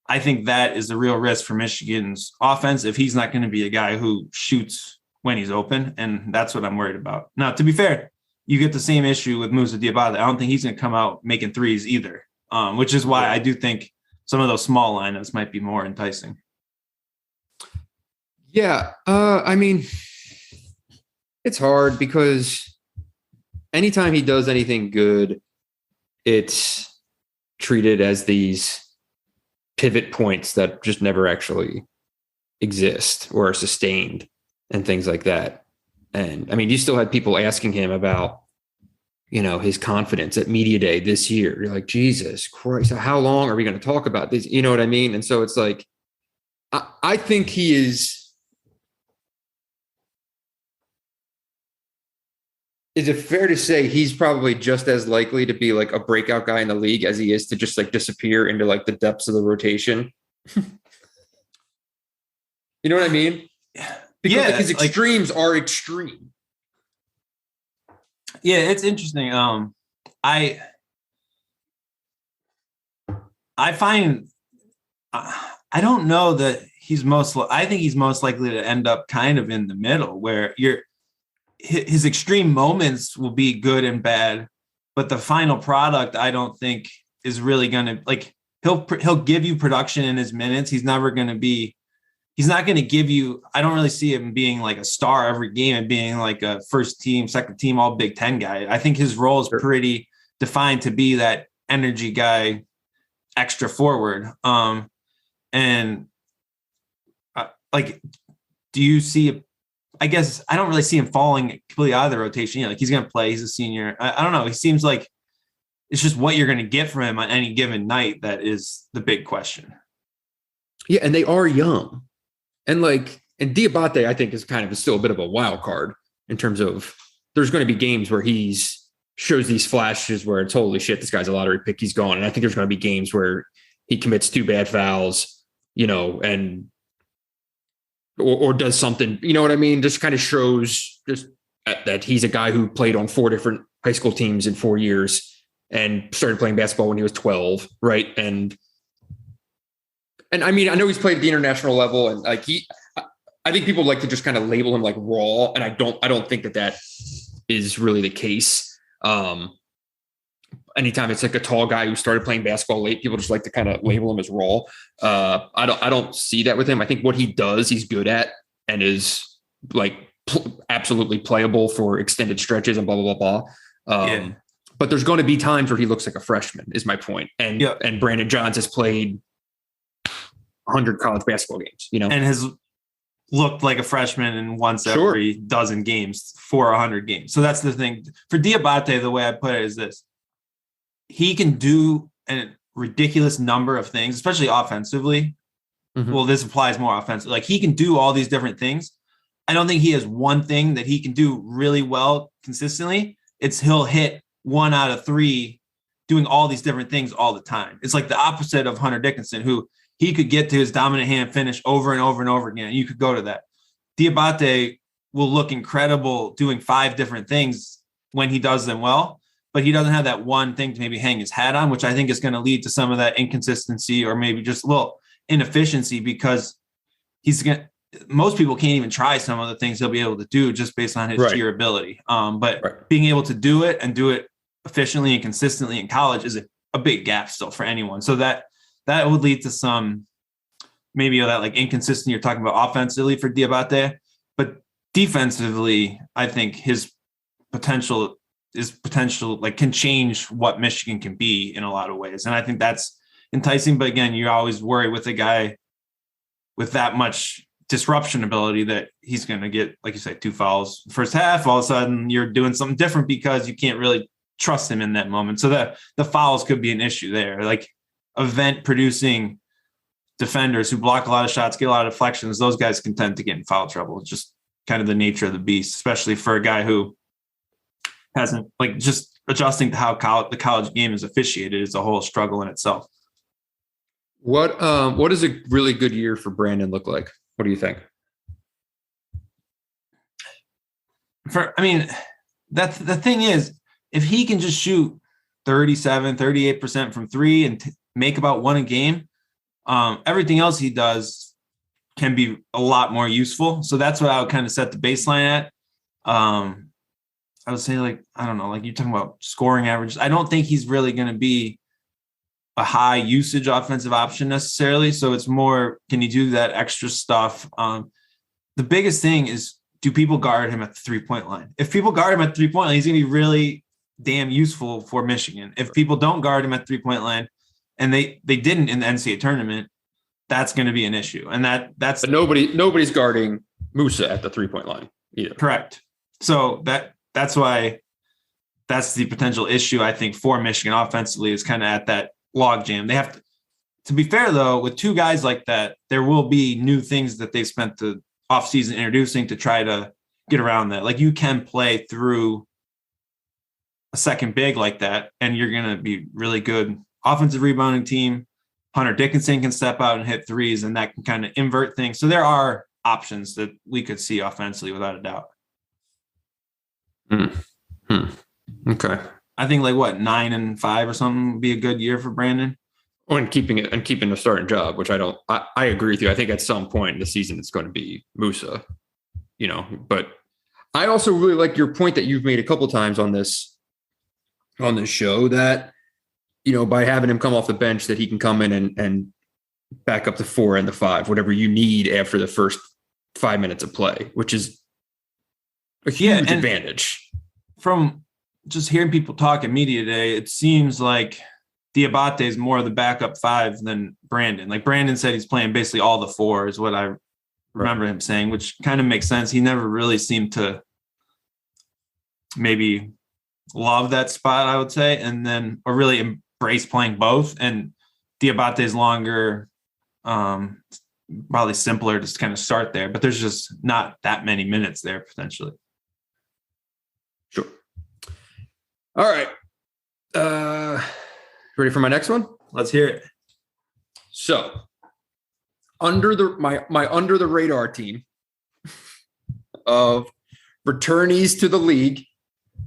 Speaker 4: I think that is the real risk for Michigan's offense if he's not going to be a guy who shoots when he's open. And that's what I'm worried about. Now, to be fair, you get the same issue with Moussa Diabate. I don't think he's going to come out making threes either, which is why I do think some of those small lineups might be more enticing.
Speaker 3: Yeah. I mean, it's hard because anytime he does anything good, it's treated as these pivot points that just never actually exist or are sustained and things like that. And I mean, you still had people asking him about, his confidence at media day this year. You're like, Jesus Christ, how long are we going to talk about this? You know what I mean? And so it's like, I think he is it fair to say he's probably just as likely to be like a breakout guy in the league as he is to just like disappear into like the depths of the rotation? You know what I mean? Because like his extremes are extreme.
Speaker 4: Yeah, it's interesting. I find I don't know that I think he's most likely to end up kind of in the middle where his extreme moments will be good and bad, but the final product I don't think is really going to like he'll give you production in his minutes. He's not going to give you, I don't really see him being like a star every game and being like a first team, second team, all Big Ten guy. I think his role is pretty defined to be that energy guy, extra forward. Do you see, I guess I don't really see him falling completely out of the rotation. Like he's going to play, he's a senior. I don't know. He seems like it's just what you're going to get from him on any given night. That is the big question.
Speaker 3: Yeah. And they are young. And Diabate, I think, is kind of still a bit of a wild card in terms of there's going to be games where shows these flashes where it's holy shit, this guy's a lottery pick, he's gone. And I think there's going to be games where he commits 2 bad fouls, and or does something, you know what I mean? Just kind of shows just that he's a guy who played on 4 different high school teams in 4 years and started playing basketball when he was 12, right? And I mean, I know he's played at the international level, and I think people like to just kind of label him like raw, and I don't think that is really the case. Anytime it's like a tall guy who started playing basketball late, people just like to kind of label him as raw. I don't see that with him. I think what he does, he's good at, and is like absolutely playable for extended stretches and blah blah blah blah. But there's going to be times where he looks like a freshman, is my point. And Brandon Johns has played 100 college basketball games, and
Speaker 4: has looked like a freshman in once every dozen games for 100 games. So that's the thing for Diabate. The way I put it is this: he can do a ridiculous number of things, especially offensively. Mm-hmm. Well, this applies more offensively. Like he can do all these different things. I don't think he has one thing that he can do really well consistently. He'll hit 1 out of 3 doing all these different things all the time. It's like the opposite of Hunter Dickinson, who he could get to his dominant hand finish over and over and over again. You could go to that. Diabate will look incredible doing 5 different things when he does them well, but he doesn't have that one thing to maybe hang his hat on, which I think is going to lead to some of that inconsistency or maybe just a little inefficiency, because most people can't even try some of the things he'll be able to do just based on his sheer ability. But being able to do it and do it efficiently and consistently in college is a big gap still for anyone. So that would lead to some maybe that like inconsistency you're talking about offensively for Diabate, but defensively, I think his potential like can change what Michigan can be in a lot of ways. And I think that's enticing. But again, you always worry with a guy with that much disruption ability that he's going to get, like you said, 2 fouls first half. All of a sudden you're doing something different because you can't really trust him in that moment. So the fouls could be an issue there. Like event producing defenders who block a lot of shots, get a lot of deflections, those guys can tend to get in foul trouble. It's just kind of the nature of the beast, especially for a guy who hasn't, like, just adjusting to how the college game is officiated is a whole struggle in itself.
Speaker 3: What does a really good year for Brandon look like? What do you think?
Speaker 4: That's the thing is, if he can just shoot 38% from 3 and make about 1 a game, everything else he does can be a lot more useful. So that's what I would kind of set the baseline at. I would say, like, I don't know, like you're talking about scoring averages. I don't think he's really going to be a high usage offensive option necessarily. So it's more, can you do that extra stuff? The biggest thing is, do people guard him at the 3-point line? If people guard him at the 3-point line, he's going to be really damn useful for Michigan. If people don't guard him at 3-point line, and they didn't in the NCAA tournament, that's going to be an issue. And that's
Speaker 3: but nobody's guarding Musa at the 3-point line either.
Speaker 4: Correct. So that's why that's the potential issue, I think, for Michigan offensively, is kind of at that logjam. They have to be fair, though, with 2 guys like that, there will be new things that they've spent the offseason introducing to try to get around that. Like, you can play through a second big like that, and you're going to be really good offensive rebounding team. Hunter Dickinson can step out and hit threes, and that can kind of invert things. So there are options that we could see offensively without a doubt.
Speaker 3: Okay.
Speaker 4: I think 9-5 or something would be a good year for Brandon.
Speaker 3: And keeping a starting job, which I agree with you. I think at some point in the season it's going to be Musa, but I also really like your point that you've made a couple times on this show that, by having him come off the bench, that he can come in and back up the 4 and the 5, whatever you need after the first 5 minutes of play, which is a huge advantage.
Speaker 4: From just hearing people talk in media today, it seems like Diabate is more of the backup 5 than Brandon. Like, Brandon said he's playing basically all the 4 is what I remember him saying, which kind of makes sense. He never really seemed to maybe love that spot, I would say, or really embrace playing both. And Diabate is longer, probably simpler to kind of start there, but there's just not that many minutes there potentially.
Speaker 3: Sure. All right. Ready for my next one?
Speaker 4: Let's hear it.
Speaker 3: So, under the radar team of returnees to the league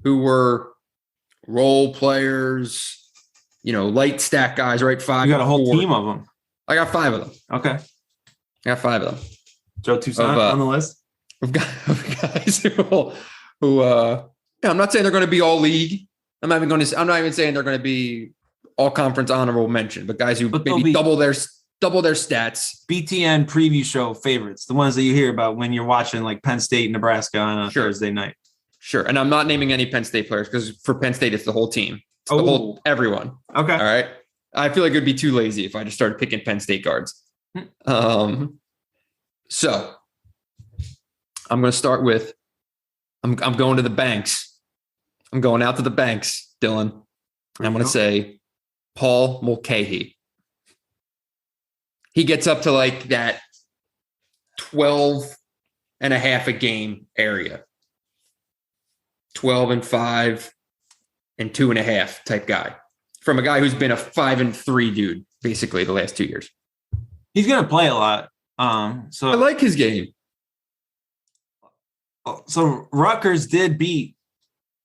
Speaker 3: who were role players, light stack guys, right? 5.
Speaker 4: You got a whole team of them.
Speaker 3: I got 5 of them.
Speaker 4: Okay.
Speaker 3: I got 5 of them.
Speaker 4: Joe Toussaint on the list.
Speaker 3: Of guys who I'm not saying they're going to be all league. I'm not even saying they're going to be all conference honorable mention, but guys who maybe double their stats. BTN
Speaker 4: preview show favorites, the ones that you hear about when you're watching like Penn State, Nebraska on a Thursday night.
Speaker 3: Sure. And I'm not naming any Penn State players because for Penn State, it's the whole team. It's the whole everyone.
Speaker 4: Okay.
Speaker 3: All right. I feel like it'd be too lazy if I just started picking Penn State guards. So I'm going to start with, I'm going to the banks. I'm going out to the banks, Dylan. I'm going to say Paul Mulcahy. He gets up to like that 12 and a half a game area. 12 and 5 and 2.5 type guy, from a guy who's been a 5 and 3 dude basically the last 2 years.
Speaker 4: He's going to play a lot. So
Speaker 3: I like his game.
Speaker 4: So Rutgers did beat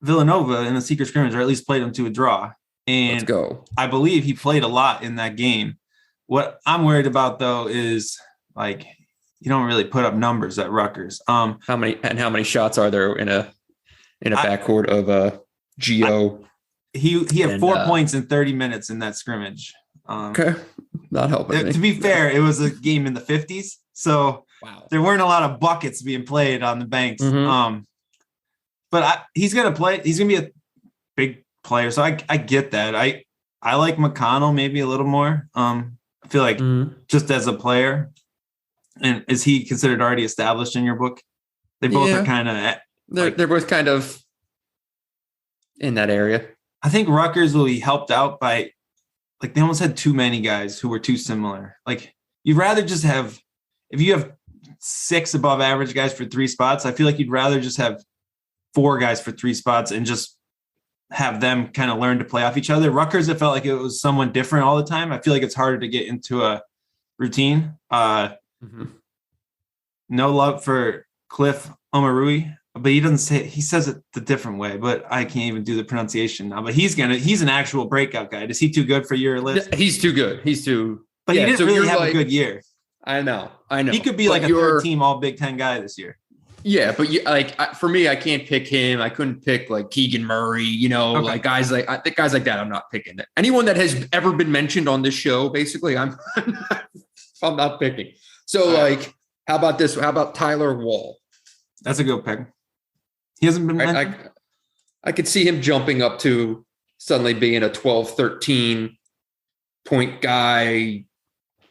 Speaker 4: Villanova in the secret scrimmage, or at least played them to a draw. And
Speaker 3: Let's go.
Speaker 4: I believe he played a lot in that game. What I'm worried about though is like you don't really put up numbers at Rutgers.
Speaker 3: How many shots are there in a backcourt of Geo?
Speaker 4: He had 4 points in 30 minutes in that scrimmage.
Speaker 3: Okay, not helping me.
Speaker 4: To be fair, it was a game in the 50s, so
Speaker 3: Wow.
Speaker 4: there weren't a lot of buckets being played on the Banks.
Speaker 3: Mhm.
Speaker 4: But he's gonna play. He's gonna be a big player, so I get that. I like McConnell maybe a little more. I feel like just as a player, and is he considered already established in your book? They both are kind of.
Speaker 3: They're both kind of in that area.
Speaker 4: I think Rutgers will be helped out by, like, they almost had too many guys who were too similar. Like, you'd rather just have, if you have 6 above average guys for 3 spots, I feel like you'd rather just have 4 guys for 3 spots and just have them kind of learn to play off each other. Rutgers, it felt like it was someone different all the time. I feel like it's harder to get into a routine. No love for Cliff Omarui, but he doesn't say, he says it the different way, but I can't even do the pronunciation now. But he's an actual breakout guy. Is he too good for your list?
Speaker 3: He's too good.
Speaker 4: But he didn't really have a good year.
Speaker 3: I know.
Speaker 4: He could be like a third team all Big Ten guy this year.
Speaker 3: Yeah, but for me, I can't pick him. I couldn't pick like Keegan Murray, like guys like that. I'm not picking it. Anyone that has ever been mentioned on this show, basically, I'm not picking. So how about this? How about Tyler Wall?
Speaker 4: That's a good pick. He hasn't been mentioned.
Speaker 3: I could see him jumping up to suddenly being a 12, 13 point guy,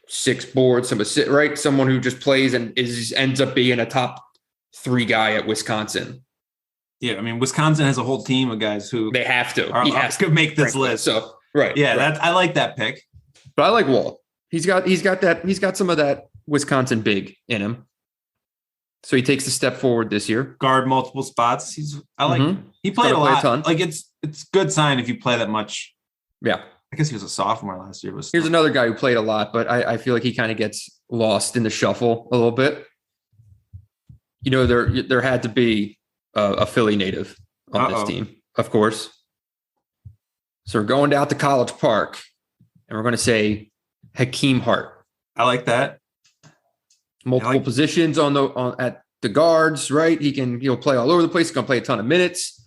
Speaker 3: 6 boards, right? Someone who just plays and ends up being a top 3 guy at Wisconsin.
Speaker 4: Yeah, I mean, Wisconsin has a whole team of guys who
Speaker 3: they have to.
Speaker 4: He has to make this list.
Speaker 3: So right,
Speaker 4: yeah,
Speaker 3: right.
Speaker 4: I like that pick.
Speaker 3: But I like Wall. He's got some of that Wisconsin big in him. So he takes a step forward this year.
Speaker 4: Guard multiple spots. He played a lot. Like it's good sign if you play that much.
Speaker 3: Yeah.
Speaker 4: I guess he was a sophomore last year.
Speaker 3: Here's another guy who played a lot, but I feel like he kind of gets lost in the shuffle a little bit. There had to be a Philly native on this team, of course. So we're going down to College Park, and we're going to say Hakeem Hart.
Speaker 4: I like that.
Speaker 3: Multiple positions at the guards, right? He'll play all over the place. He's going to play a ton of minutes.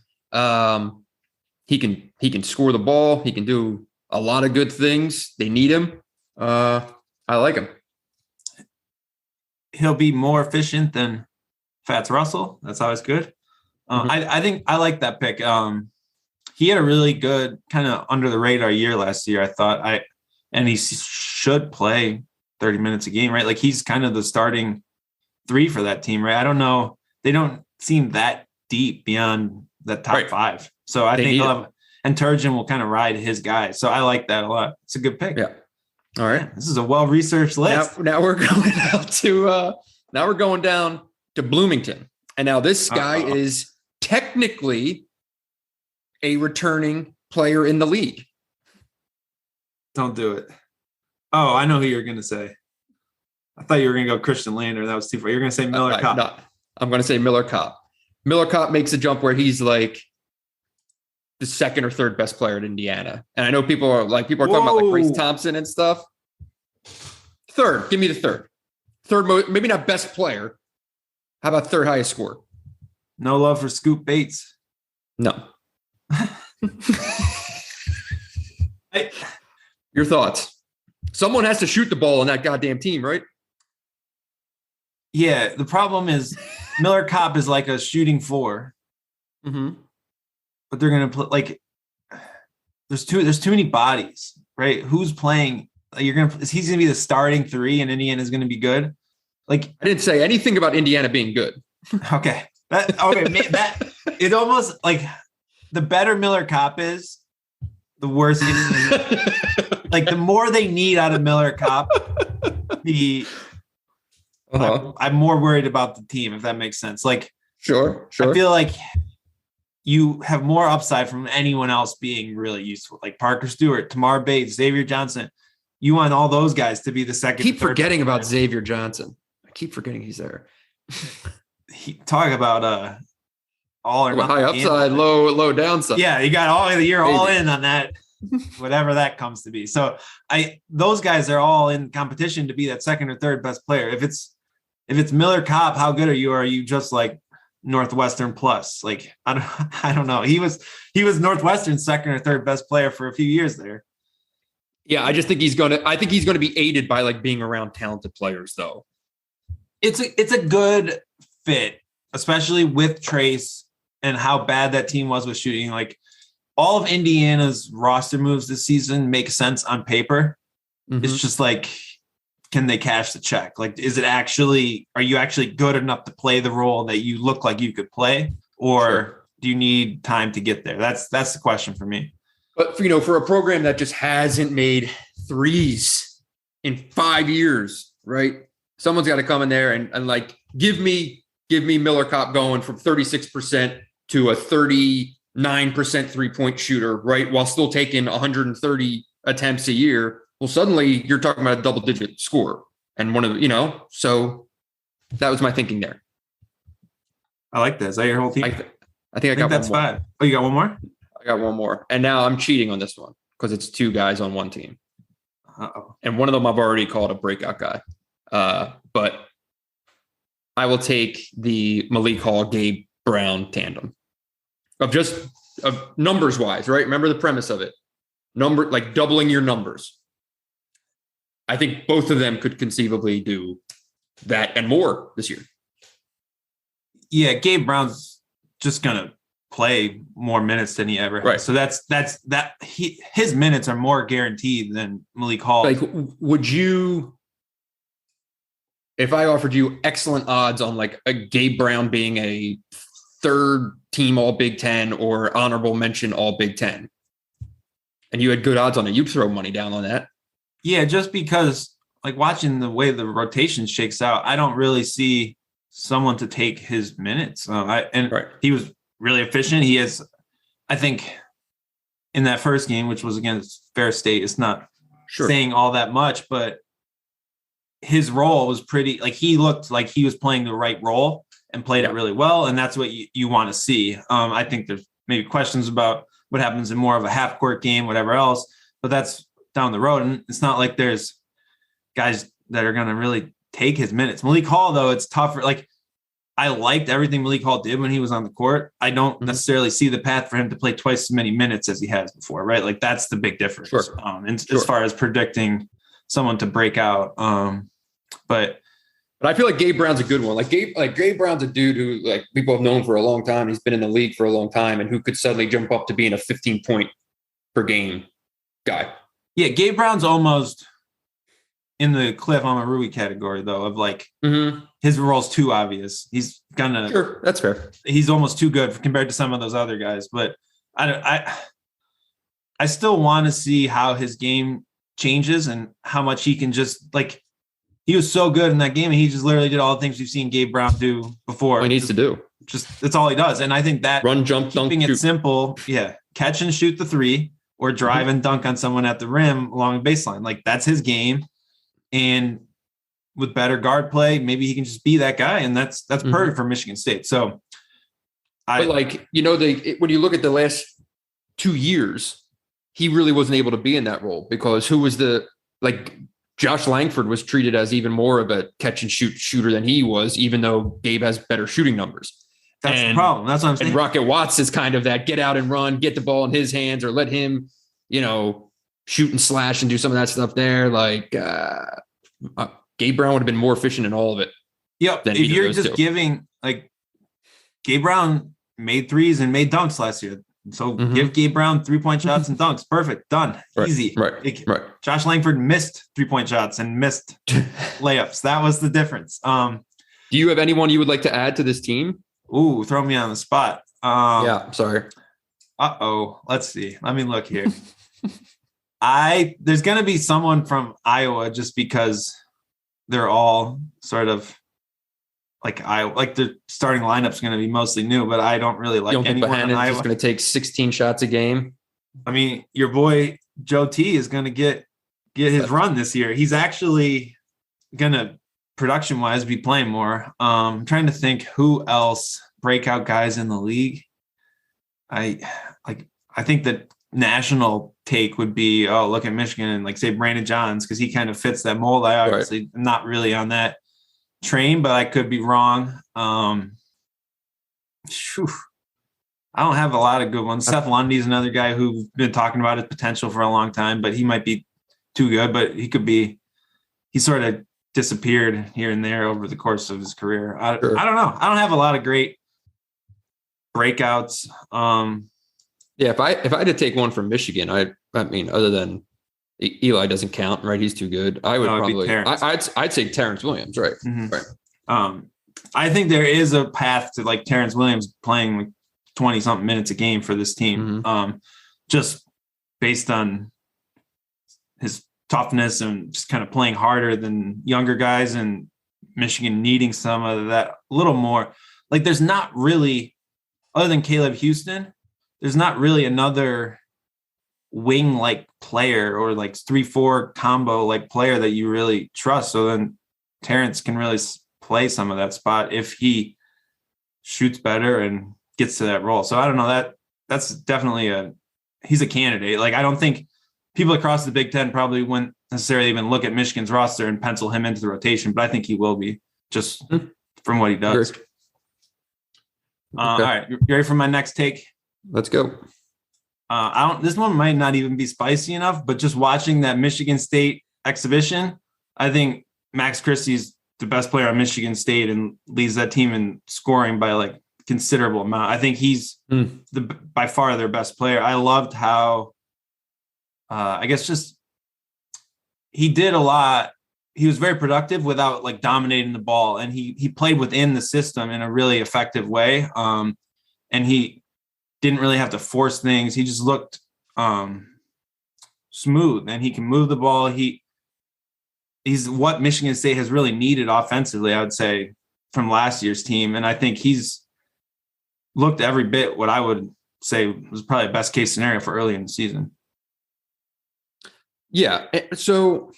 Speaker 3: He can score the ball. He can do a lot of good things. They need him. I like him.
Speaker 4: He'll be more efficient than Fats Russell. That's always good. I think I like that pick. He had a really good kind of under the radar year last year, I thought. And he should play 30 minutes a game, right? Like he's kind of the starting 3 for that team, right? I don't know. They don't seem that deep beyond the top 5. So I think and Turgeon will kind of ride his guys. So I like that a lot. It's a good pick.
Speaker 3: Yeah. All right.
Speaker 4: This is a well-researched list.
Speaker 3: Now we're going down to Bloomington. And now this guy is technically a returning player in the league.
Speaker 4: Don't do it. Oh, I know who you're going to say. I thought you were going to go Christian Lander. That was too far. You're going to say Miller Kopp.
Speaker 3: No, I'm going to say Miller Kopp. Miller Kopp makes a jump where he's like the 2nd or 3rd best player at Indiana. And I know people are talking about like Grace Thompson and stuff. 3rd. Give me the 3rd. 3rd, maybe not best player. How about 3rd highest score?
Speaker 4: No love for Scoop Bates.
Speaker 3: No. Your thoughts? Someone has to shoot the ball on that goddamn team, right?
Speaker 4: Yeah. The problem is Miller Kopp is like a shooting 4.
Speaker 3: Mm-hmm.
Speaker 4: But they're going to play like there's too many bodies, right? Who's playing? He's going to be the starting 3 and Indiana is going to be good. Like
Speaker 3: I didn't say anything about Indiana being good.
Speaker 4: Okay. That it almost like the better Miller Kopp is, the worse it is. Like the more they need out of Miller Kopp, I'm more worried about the team, if that makes sense. Like
Speaker 3: sure.
Speaker 4: I feel like you have more upside from anyone else being really useful, like Parker Stewart, Tamar Bates, Xavier Johnson. You want all those guys to be the second.
Speaker 3: Keep forgetting about Xavier Johnson. I keep forgetting he's there.
Speaker 4: Talk about all or nothing.
Speaker 3: High upside, low downside.
Speaker 4: Yeah, you got all you're all in on that, whatever that comes to be. So those guys are all in competition to be that second or third best player. If it's Miller Kopp, how good are you? Or are you just like Northwestern plus? Like I don't know. He was Northwestern's second or third best player for a few years there.
Speaker 3: Yeah, I think he's gonna be aided by like being around talented players though.
Speaker 4: It's a good fit, especially with Trace and how bad that team was with shooting. Like all of Indiana's roster moves this season make sense on paper. Mm-hmm. It's just like, can they cash the check? Like, are you actually good enough to play the role that you look like you could play? Or do you need time to get there? That's the question for me.
Speaker 3: But for a program that just hasn't made threes in 5 years, right? Someone's got to come in there and like give me Miller Kopp going from 36% to a 39% 3-point shooter, right? While still taking 130 attempts a year. Well, suddenly you're talking about a double-digit score, and so that was my thinking there.
Speaker 4: I like that. Is that your whole team?
Speaker 3: I think I got
Speaker 4: that's
Speaker 3: one more.
Speaker 4: 5. Oh, you got one more?
Speaker 3: I got one more, and now I'm cheating on this one because it's 2 guys on one team.
Speaker 4: Uh-oh.
Speaker 3: And one of them I've already called a breakout guy, but I will take the Malik Hall, Gabe Brown tandem of numbers wise, right? Remember the premise of it, like doubling your numbers. I think both of them could conceivably do that and more this year.
Speaker 4: Yeah, Gabe Brown's just gonna play more minutes than he ever has.
Speaker 3: Right.
Speaker 4: So his minutes are more guaranteed than Malik Hall.
Speaker 3: Like, would you, if I offered you excellent odds on like a Gabe Brown being a third team All Big Ten or honorable mention All Big Ten, and you had good odds on it, you'd throw money down on that.
Speaker 4: Yeah, just because like watching the way the rotation shakes out, I don't really see someone to take his minutes. He was really efficient. He has, I think, in that first game, which was against Fair State, it's not saying all that much, but his role was pretty, like he looked like he was playing the right role and played it really well. And that's what you want to see. I think there's maybe questions about what happens in more of a half court game, whatever else, but that's down the road. And it's not like there's guys that are going to really take his minutes. Malik Hall, though, it's tougher. Like, I liked everything Malik Hall did when he was on the court. I don't necessarily see the path for him to play twice as many minutes as he has before, right? Like that's the big difference. As far as predicting someone to break out. But
Speaker 3: I feel like Gabe Brown's a good one. Like Gabe Brown's a dude who like people have known for a long time. He's been in the league for a long time and who could suddenly jump up to being a 15-point per game guy. Yeah,
Speaker 4: Gabe Brown's almost in the Cliff Omarui category, though, of like his role's too obvious. He's gonna.
Speaker 3: Sure, that's fair.
Speaker 4: He's almost too good compared to some of those other guys. But I still want to see how his game changes and how much he can just like. He was so good in that game, and he just literally did all the things we've seen Gabe Brown do before.
Speaker 3: All he needs to do.
Speaker 4: Just that's all he does, and I think that
Speaker 3: run, jump, dunk,
Speaker 4: keeping it
Speaker 3: shoot.
Speaker 4: simple, catch and shoot the three, or drive and dunk on someone at the rim along the baseline. Like that's his game. And with better guard play, maybe he can just be that guy. And that's perfect for Michigan State. So
Speaker 3: when you look at the last 2 years, he really wasn't able to be in that role because Josh Langford was treated as even more of a catch and shoot shooter than he was, even though Gabe has better shooting numbers.
Speaker 4: That's the problem. That's what I'm saying.
Speaker 3: And Rocket Watts is kind of that get out and run, get the ball in his hands, or let him, shoot and slash and do some of that stuff there. Like Gabe Brown would have been more efficient in all of it.
Speaker 4: Yep. If you're just giving like Gabe Brown made threes and made dunks last year. So give Gabe Brown 3-point shots and dunks. Perfect. Done.
Speaker 3: Right.
Speaker 4: Easy.
Speaker 3: Right.
Speaker 4: Josh Langford missed 3-point shots and missed layups. That was the difference.
Speaker 3: Do you have anyone you would like to add to this team?
Speaker 4: Ooh, throw me on the spot.
Speaker 3: I'm sorry.
Speaker 4: Let's see. Let me look here. There's going to be someone from Iowa just because they're all sort of like the starting lineup's going to be mostly new, but I don't really like anyone in Iowa.
Speaker 3: Just going to take 16 shots a game.
Speaker 4: I mean, your boy Joe T is going to get his run this year. He's actually going to production wise be playing more. I'm trying to think who else breakout guys in the league, I think that national take would be, oh, look at Michigan and like say Brandon Johns, because he kind of fits that mold. I obviously am not really on that train, but I could be wrong. I don't have a lot of good ones. Seth Lundy's another guy who've been talking about his potential for a long time, but he might be too good, but he sort of disappeared here and there over the course of his career. I don't know. I don't have a lot of great breakouts.
Speaker 3: Yeah, if I had to take one from Michigan, I mean, other than Eli doesn't count, right? He's too good. I would probably I'd say Terrence Williams, right?
Speaker 4: Mm-hmm.
Speaker 3: Right.
Speaker 4: I think there is a path to like Terrence Williams playing like 20 something minutes a game for this team.
Speaker 3: Mm-hmm.
Speaker 4: Just based on his toughness and just kind of playing harder than younger guys, and Michigan needing some of that a little more. Like there's not really, other than Caleb Houston, there's not really another wing like player or like 3-4 combo like player that you really trust. So then Terrence can really play some of that spot if he shoots better and gets to that role. So I don't know, that's definitely he's a candidate. Like I don't think people across the Big Ten probably wouldn't necessarily even look at Michigan's roster and pencil him into the rotation, but I think he will be just from what he does.
Speaker 3: Okay.
Speaker 4: All right. You ready for my next take?
Speaker 3: Let's go.
Speaker 4: This one might not even be spicy enough, but just watching that Michigan State exhibition, I think Max Christie's the best player on Michigan State and leads that team in scoring by like considerable amount. I think he's by far their best player. I loved how, I guess just he did a lot. He was very productive without like dominating the ball, and he played within the system in a really effective way. And he didn't really have to force things. He just looked smooth, and he can move the ball. He's what Michigan State has really needed offensively, I would say, from last year's team. And I think he's looked every bit what I would say was probably best case scenario for early in the season.
Speaker 3: Yeah. So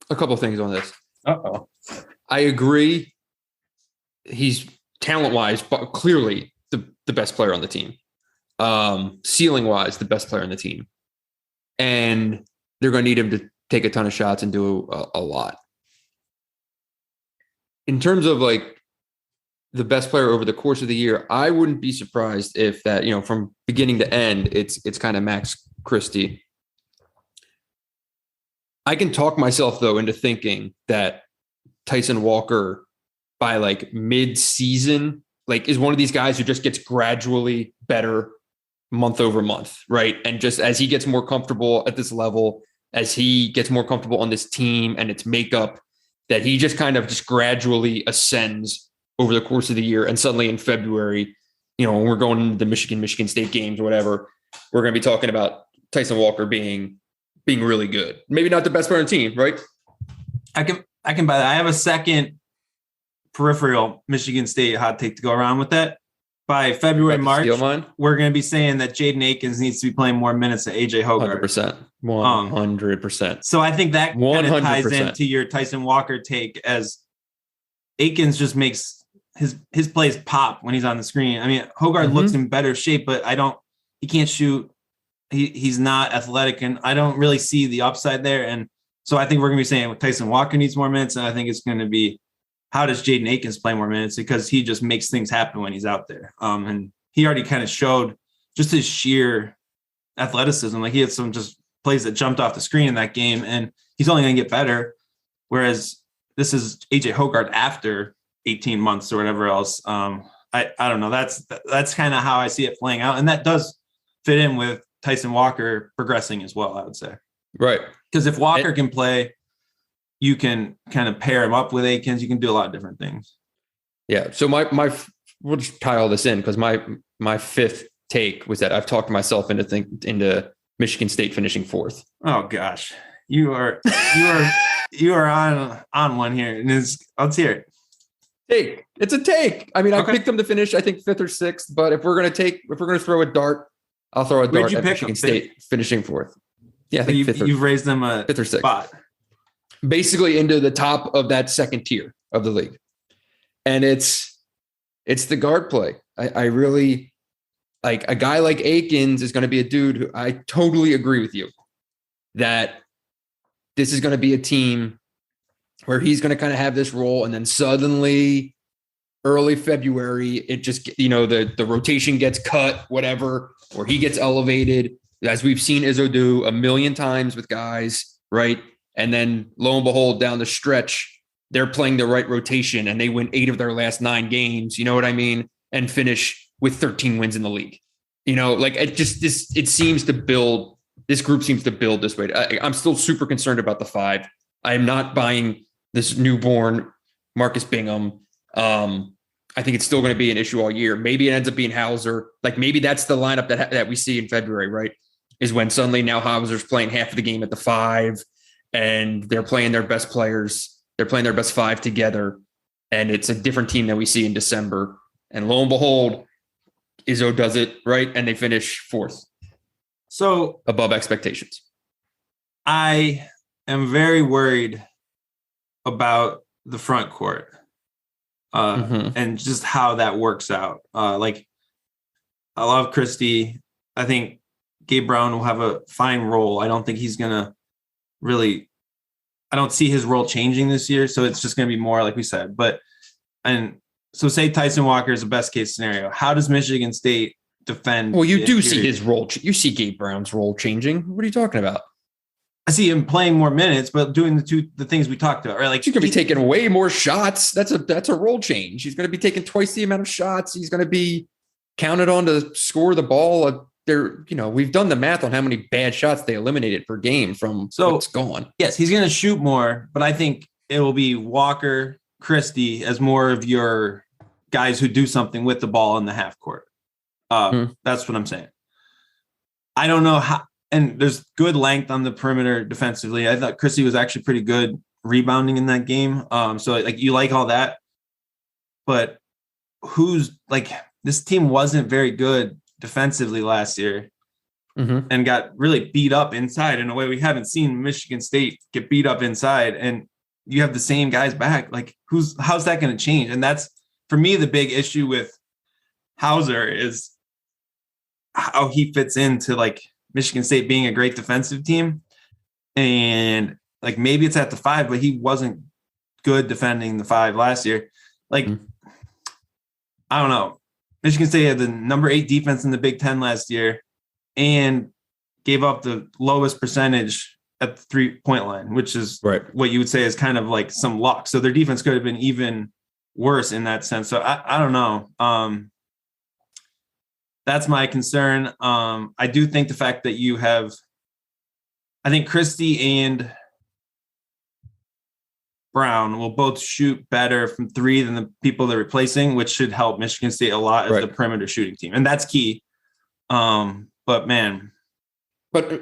Speaker 3: a couple of things on this.
Speaker 4: Uh-oh.
Speaker 3: I agree. He's talent-wise, but clearly the best player on the team. Ceiling-wise, the best player on the team. And they're going to need him to take a ton of shots and do a lot. In terms of like the best player over the course of the year, I wouldn't be surprised if that, from beginning to end, it's kind of Max Christie. I can talk myself though into thinking that Tyson Walker by like mid-season, like is one of these guys who just gets gradually better month over month, right? And just as he gets more comfortable at this level, as he gets more comfortable on this team and its makeup, that he just kind of just gradually ascends over the course of the year. And suddenly in February, when we're going into the Michigan State games or whatever, we're going to be talking about Tyson Walker being really good. Maybe not the best player on the team, right?
Speaker 4: I can buy that. I have a second peripheral Michigan State hot take to go around with that. By February, March, we're going to be saying that Jaden Akins needs to be playing more minutes than AJ Hoggard.
Speaker 3: 100%.
Speaker 4: So I think that kind of ties into your Tyson Walker take, as Akins just makes his plays pop when he's on the screen. I mean, Hoggard looks in better shape, but he can't shoot. He's not athletic, and I don't really see the upside there. And so I think we're going to be saying Tyson Walker needs more minutes, and I think it's going to be, how does Jaden Akins play more minutes? Because he just makes things happen when he's out there. And he already kind of showed just his sheer athleticism. Like he had some just plays that jumped off the screen in that game, and he's only going to get better. Whereas this is AJ Hoggard after 18 months or whatever else. I don't know. That's kind of how I see it playing out. And that does fit in with Tyson Walker progressing as well, I would say.
Speaker 3: Right.
Speaker 4: Because if Walker can play, you can kind of pair him up with Akins. You can do a lot of different things.
Speaker 3: Yeah. So we'll just tie all this in, because my fifth take was that I've talked myself into Michigan State finishing fourth.
Speaker 4: Oh gosh, you are on one here, and let's hear it.
Speaker 3: It's a take. I mean, I picked them to finish, I think, fifth or sixth. But if we're gonna throw a dart, I'll throw a dart at Michigan State finishing fourth. Yeah, I think
Speaker 4: you've raised them a
Speaker 3: fifth or sixth
Speaker 4: spot.
Speaker 3: Basically into the top of that second tier of the league. And it's It's the guard play. I really like a guy like Akins is going to be a dude who I totally agree with you that this is going to be a team where he's going to kind of have this role. And then suddenly early February, it just, the rotation gets cut, whatever, or he gets elevated, as we've seen Izzo do a million times with guys, right? And then lo and behold, down the stretch, they're playing the right rotation and they win 8 of their last 9 games, you know what I mean? And finish with 13 wins in the league. It seems to build, this group seems to build this way. I'm still super concerned about the 5. I am not buying this newborn Marcus Bingham. I think it's still going to be an issue all year. Maybe it ends up being Hauser. Like maybe that's the lineup that we see in February, right? Is when suddenly now Hauser's playing half of the game at the 5 and they're playing their best players. They're playing their best 5 together. And it's a different team than we see in December. And lo and behold, Izzo does it, right? And they finish 4th.
Speaker 4: So
Speaker 3: above expectations.
Speaker 4: I am very worried about the front court and just how that works out. I love Christie. I think Gabe Brown will have a fine role. I don't think he's going to I don't see his role changing this year. So it's just going to be more like we said, so say Tyson Walker is the best case scenario. How does Michigan State defend?
Speaker 3: Well, you do see his role. You see Gabe Brown's role changing. What are you talking about?
Speaker 4: I see him playing more minutes, but doing the things we talked about, right? Like
Speaker 3: he's going to be taking way more shots. That's a role change. He's going to be taking twice the amount of shots. He's going to be counted on to score the ball. We've done the math on how many bad shots they eliminated per game from what's gone.
Speaker 4: Yes, he's going to shoot more, but I think it will be Walker, Christie as more of your guys who do something with the ball in the half court. That's what I'm saying. I don't know how, and there's good length on the perimeter defensively. I thought Christie was actually pretty good rebounding in that game. So you like all that, but this team wasn't very good defensively last year and got really beat up inside in a way we haven't seen Michigan State get beat up inside. And you have the same guys back. Like how's that going to change? And that's for me, the big issue with Hauser is how he fits into Michigan State being a great defensive team. And maybe it's at the 5, but he wasn't good defending the 5 last year. I don't know. Michigan State had the number 8 defense in the Big Ten last year and gave up the lowest percentage at the 3-point line, which is what you would say is kind of some luck. So their defense could have been even worse in that sense. So I don't know. That's my concern. I do think the fact that you have, I think Christie and Brown will both shoot better from 3 than the people they're replacing, which should help Michigan State a lot as the perimeter shooting team. And that's key. But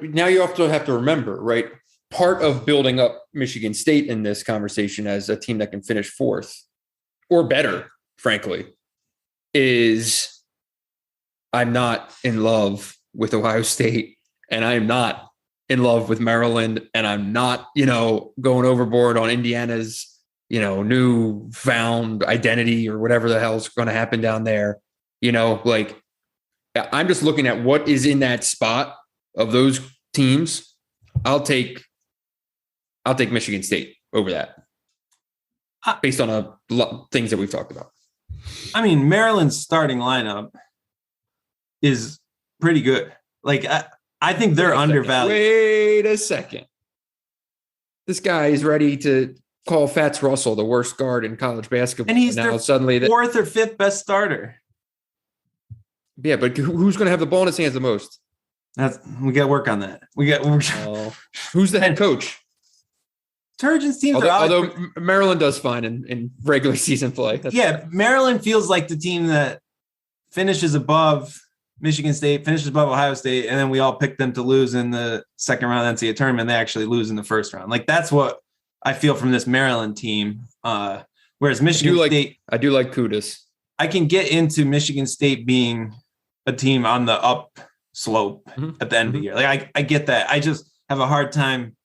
Speaker 4: now you also have to remember, right? Part of building up Michigan State in this conversation as a team that can finish 4th or better, frankly, is I'm not in love with Ohio State and I'm not in love with Maryland and I'm not, going overboard on Indiana's, new found identity or whatever the hell's going to happen down there. I'm just looking at what is in that spot of those teams. I'll take Michigan State over that based on a lot things that we've talked about. I mean, Maryland's starting lineup is pretty good. I think they're undervalued.
Speaker 3: Wait a second. This guy is ready to call Fats Russell the worst guard in college basketball.
Speaker 4: And he's
Speaker 3: now
Speaker 4: their
Speaker 3: suddenly
Speaker 4: 4th or 5th best starter.
Speaker 3: Yeah, but who's going to have the ball in his hands the most?
Speaker 4: We got to work on that.
Speaker 3: Who's the head coach?
Speaker 4: Turgeon's teams
Speaker 3: although Maryland does fine in regular season play.
Speaker 4: Maryland feels like the team that finishes above Michigan State, finishes above Ohio State, and then we all pick them to lose in the second round of the NCAA tournament. They actually lose in the first round. That's what I feel from this Maryland team. Whereas Michigan State,
Speaker 3: I do like Kudus.
Speaker 4: I can get into Michigan State being a team on the up slope at the end of the year. I get that. I just have a hard time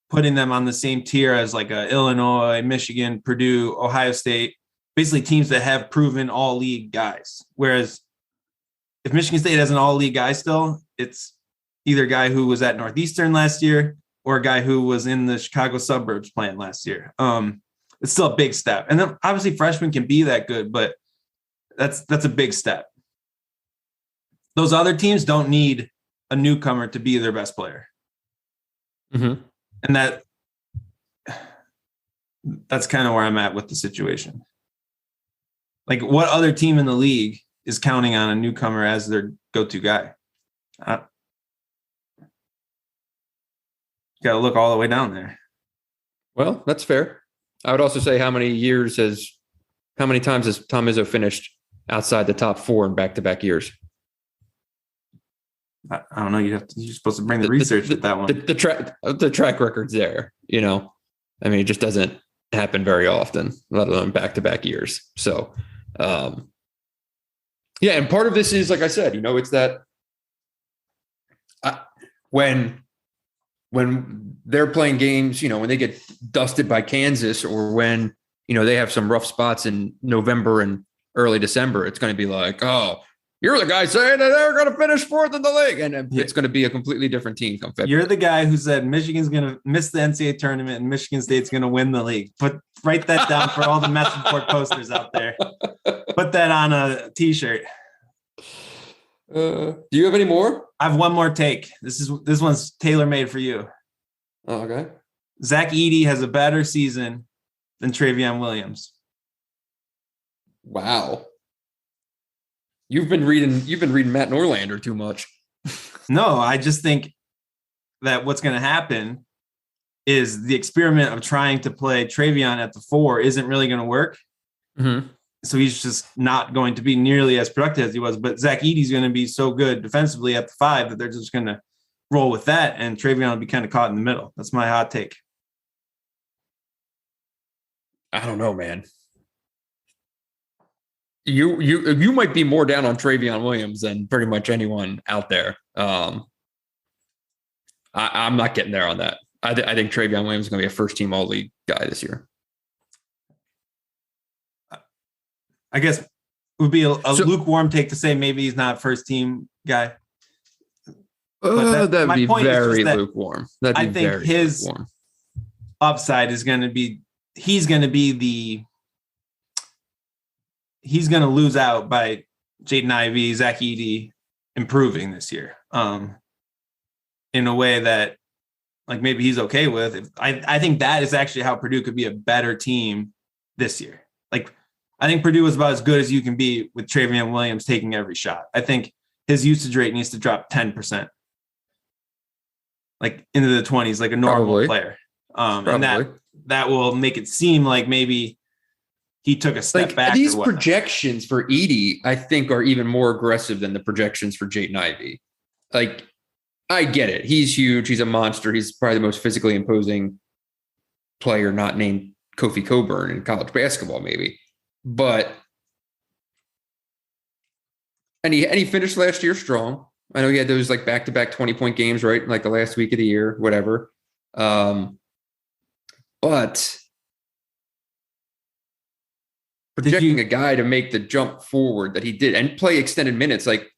Speaker 4: putting them on the same tier as a Illinois, Michigan, Purdue, Ohio State, basically teams that have proven all league guys. Whereas if Michigan State has an all league guy still, it's either a guy who was at Northeastern last year or a guy who was in the Chicago suburbs playing last year. It's still a big step. And then obviously freshmen can be that good, but that's a big step. Those other teams don't need a newcomer to be their best player.
Speaker 3: Mm-hmm.
Speaker 4: And that's kind of where I'm at with the situation. Like, what other team in the league is counting on a newcomer as their go-to guy? Got to look all the way down there.
Speaker 3: Well, that's fair. I would also say how many times has Tom Izzo finished outside the top 4 in back-to-back years?
Speaker 4: I don't know. You're supposed to bring the research with that one.
Speaker 3: The track record's there. I mean, it just doesn't happen very often, let alone back-to-back years. So, yeah. And part of this is, like I said, it's that when they're playing games, when they get dusted by Kansas, or when, they have some rough spots in November and early December, it's going to be like, oh, you're the guy saying that they're going to finish 4th in the league. And it's going to be a completely different team come February.
Speaker 4: You're the guy who said Michigan's going to miss the NCAA tournament and Michigan State's going to win the league. Write that down for all the mess report posters out there. Put that on a t-shirt.
Speaker 3: Do you have any more?
Speaker 4: I have one more take. This one's tailor-made for you.
Speaker 3: Oh, okay.
Speaker 4: Zach Edey has a better season than Travion Williams.
Speaker 3: Wow. You've been reading Matt Norlander too much.
Speaker 4: No, I just think that what's going to happen is the experiment of trying to play Travion at the 4 isn't really going to work.
Speaker 3: Mm-hmm.
Speaker 4: So he's just not going to be nearly as productive as he was. But Zach Edey's going to be so good defensively at the 5 that they're just going to roll with that, and Travion will be kind of caught in the middle. That's my hot take.
Speaker 3: I don't know, man. You might be more down on Travion Williams than pretty much anyone out there. I'm not getting there on that. I think Travion Williams is going to be a first-team all-league guy this year.
Speaker 4: I guess it would be a lukewarm take to say maybe he's not a first-team guy.
Speaker 3: That'd be very lukewarm.
Speaker 4: I think his lukewarm upside is going to be he's going to lose out by Jaden Ivey, Zach Edey improving this year in a way that like maybe he's okay with. I think that is actually how Purdue could be a better team this year. Like, I think Purdue was about as good as you can be with Travion Williams taking every shot. I think his usage rate needs to drop 10%. Like into the 20s, like a normal player. And that will make it seem like maybe he took a step back.
Speaker 3: These projections for Edey, I think, are even more aggressive than the projections for Jaden Ivey. Like, I get it. He's huge. He's a monster. He's probably the most physically imposing player not named Kofi Cockburn in college basketball, maybe. But and he finished last year strong. I know he had those like back-to-back 20-point games, right? Like the last week of the year, whatever. But projecting a guy to make the jump forward that he did and play extended minutes, like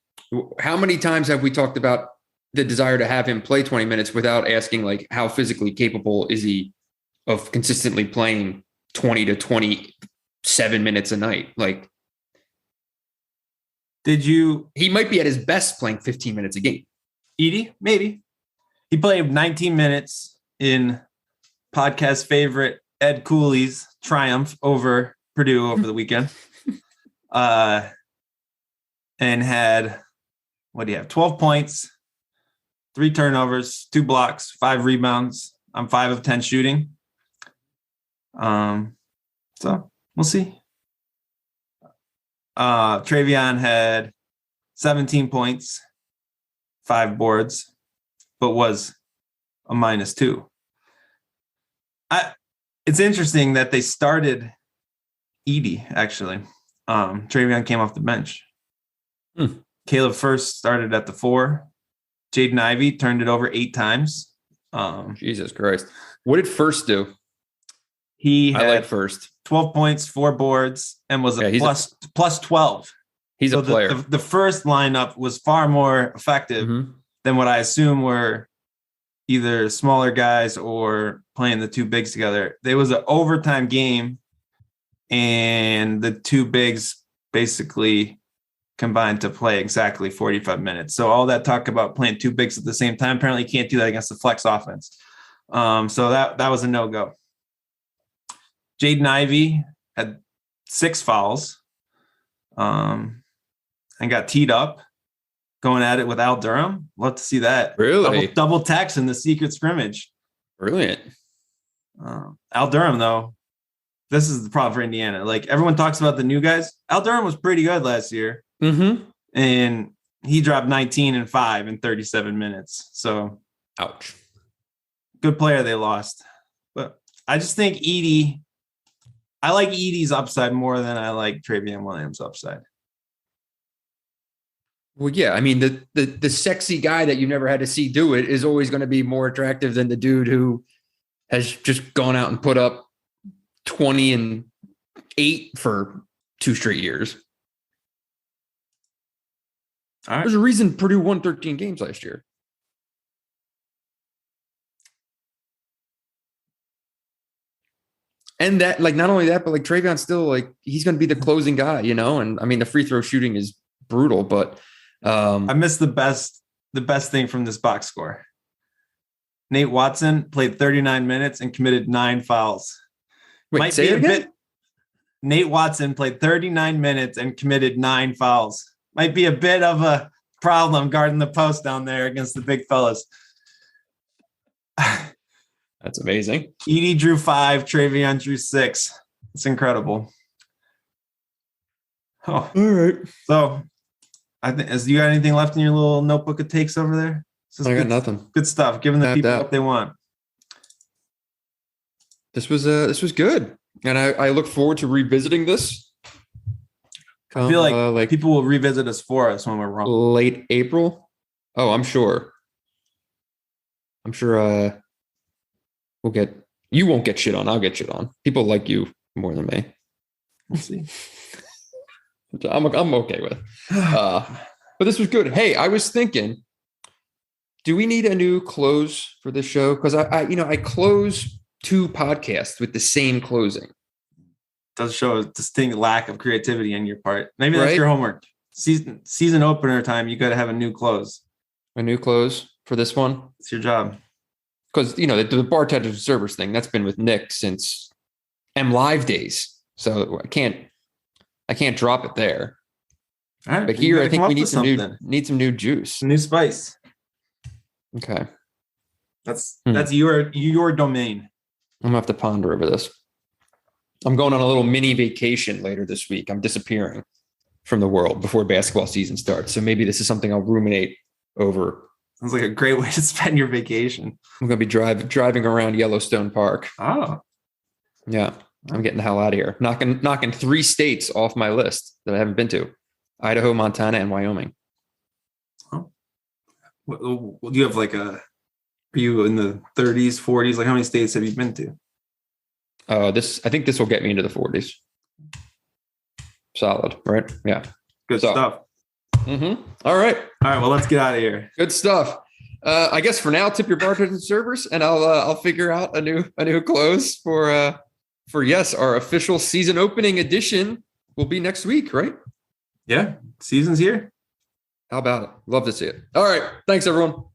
Speaker 3: how many times have we talked about the desire to have him play 20 minutes without asking like how physically capable is he of consistently playing 20 to 27 minutes a night? Like, he might be at his best playing 15 minutes a game.
Speaker 4: Edey, maybe. He played 19 minutes in podcast favorite Ed Cooley's triumph over Purdue over the weekend. And had, 12 points, 3 turnovers, 2 blocks, 5 rebounds on 5 of 10 shooting. So we'll see. Travion had 17 points, 5 boards, but was a -2. It's interesting that they started Edey, actually. Travion came off the bench. Caleb First started at the 4. Jaden Ivey turned it over 8 times.
Speaker 3: Jesus Christ. What did First do?
Speaker 4: He
Speaker 3: I
Speaker 4: had
Speaker 3: like first.
Speaker 4: 12 points, 4 boards, and was a plus 12.
Speaker 3: He's a player.
Speaker 4: The first lineup was far more effective than what I assume were either smaller guys or playing the two bigs together. There was an overtime game, and the two bigs basically combined to play exactly 45 minutes. So all that talk about playing two bigs at the same time, apparently you can't do that against the flex offense. So that was a no-go. Jaden Ivey had 6 fouls and got teed up going at it with Al Durham. Love to see that.
Speaker 3: Really?
Speaker 4: Double tax in the secret scrimmage.
Speaker 3: Brilliant.
Speaker 4: Al Durham, though, this is the problem for Indiana. Like, everyone talks about the new guys. Al Durham was pretty good last year. And he dropped 19 and 5 in 37 minutes. So,
Speaker 3: ouch.
Speaker 4: Good player they lost. But I just think I like Edey's upside more than I like Travion Williams' upside.
Speaker 3: Well, yeah. I mean, the sexy guy that you never had to see do it is always going to be more attractive than the dude who has just gone out and put up 20 and 8 for 2 straight years.
Speaker 4: All right.
Speaker 3: There's a reason Purdue won 13 games last year. And that, like, not only that, but like Travion's still like, he's going to be the closing guy, you know? And I mean, the free throw shooting is brutal, but
Speaker 4: I missed the best thing from this box score. Nate Watson played 39 minutes and committed 9 fouls.
Speaker 3: wait, say it again?
Speaker 4: Nate Watson played 39 minutes and committed 9 fouls. Might be a bit of a problem guarding the post down there against the big fellas.
Speaker 3: That's amazing.
Speaker 4: Edey drew 5, Travion drew 6. It's incredible. Oh,
Speaker 3: All right.
Speaker 4: so I think, you got anything left in your little notebook of takes over there?
Speaker 3: I got nothing.
Speaker 4: Good stuff. Giving the people what they want.
Speaker 3: This was good, and I look forward to revisiting this.
Speaker 4: I feel like people will revisit us for us when we're wrong.
Speaker 3: Late April. Oh, I'm sure. You won't get shit on. I'll get shit on. People like you more than me.
Speaker 4: We'll see.
Speaker 3: I'm okay with it. But this was good. Hey, I was thinking, do we need a new close for this show? Because I close 2 podcasts with the same closing.
Speaker 4: Does show a distinct lack of creativity on your part. Maybe that's your homework. Season opener time, you got to have a new close.
Speaker 3: A new close for this one?
Speaker 4: It's your job.
Speaker 3: Because, the bartenders and servers thing, that's been with Nick since M Live days. So I can't drop it there.
Speaker 4: All right,
Speaker 3: but here I think we need some new juice.
Speaker 4: New spice.
Speaker 3: Okay.
Speaker 4: That's your domain.
Speaker 3: I'm gonna have to ponder over this. I'm going on a little mini vacation later this week. I'm disappearing from the world before basketball season starts. So maybe this is something I'll ruminate over.
Speaker 4: Sounds like a great way to spend your vacation.
Speaker 3: I'm going to be driving around Yellowstone Park.
Speaker 4: Oh. Yeah.
Speaker 3: I'm getting the hell out of here. Knocking 3 states off my list that I haven't been to. Idaho, Montana, and Wyoming.
Speaker 4: Oh. Do you have are you in the 30s, 40s? Like, how many states have you been to?
Speaker 3: I think this will get me into the 40s. Solid, right? Yeah.
Speaker 4: Good stuff.
Speaker 3: All right.
Speaker 4: Well, let's get out of here.
Speaker 3: Good stuff. I guess for now, tip your bartenders and servers, and I'll figure out a new close for our official season opening edition will be next week, right?
Speaker 4: Yeah. Season's here.
Speaker 3: How about it? Love to see it. All right. Thanks, everyone.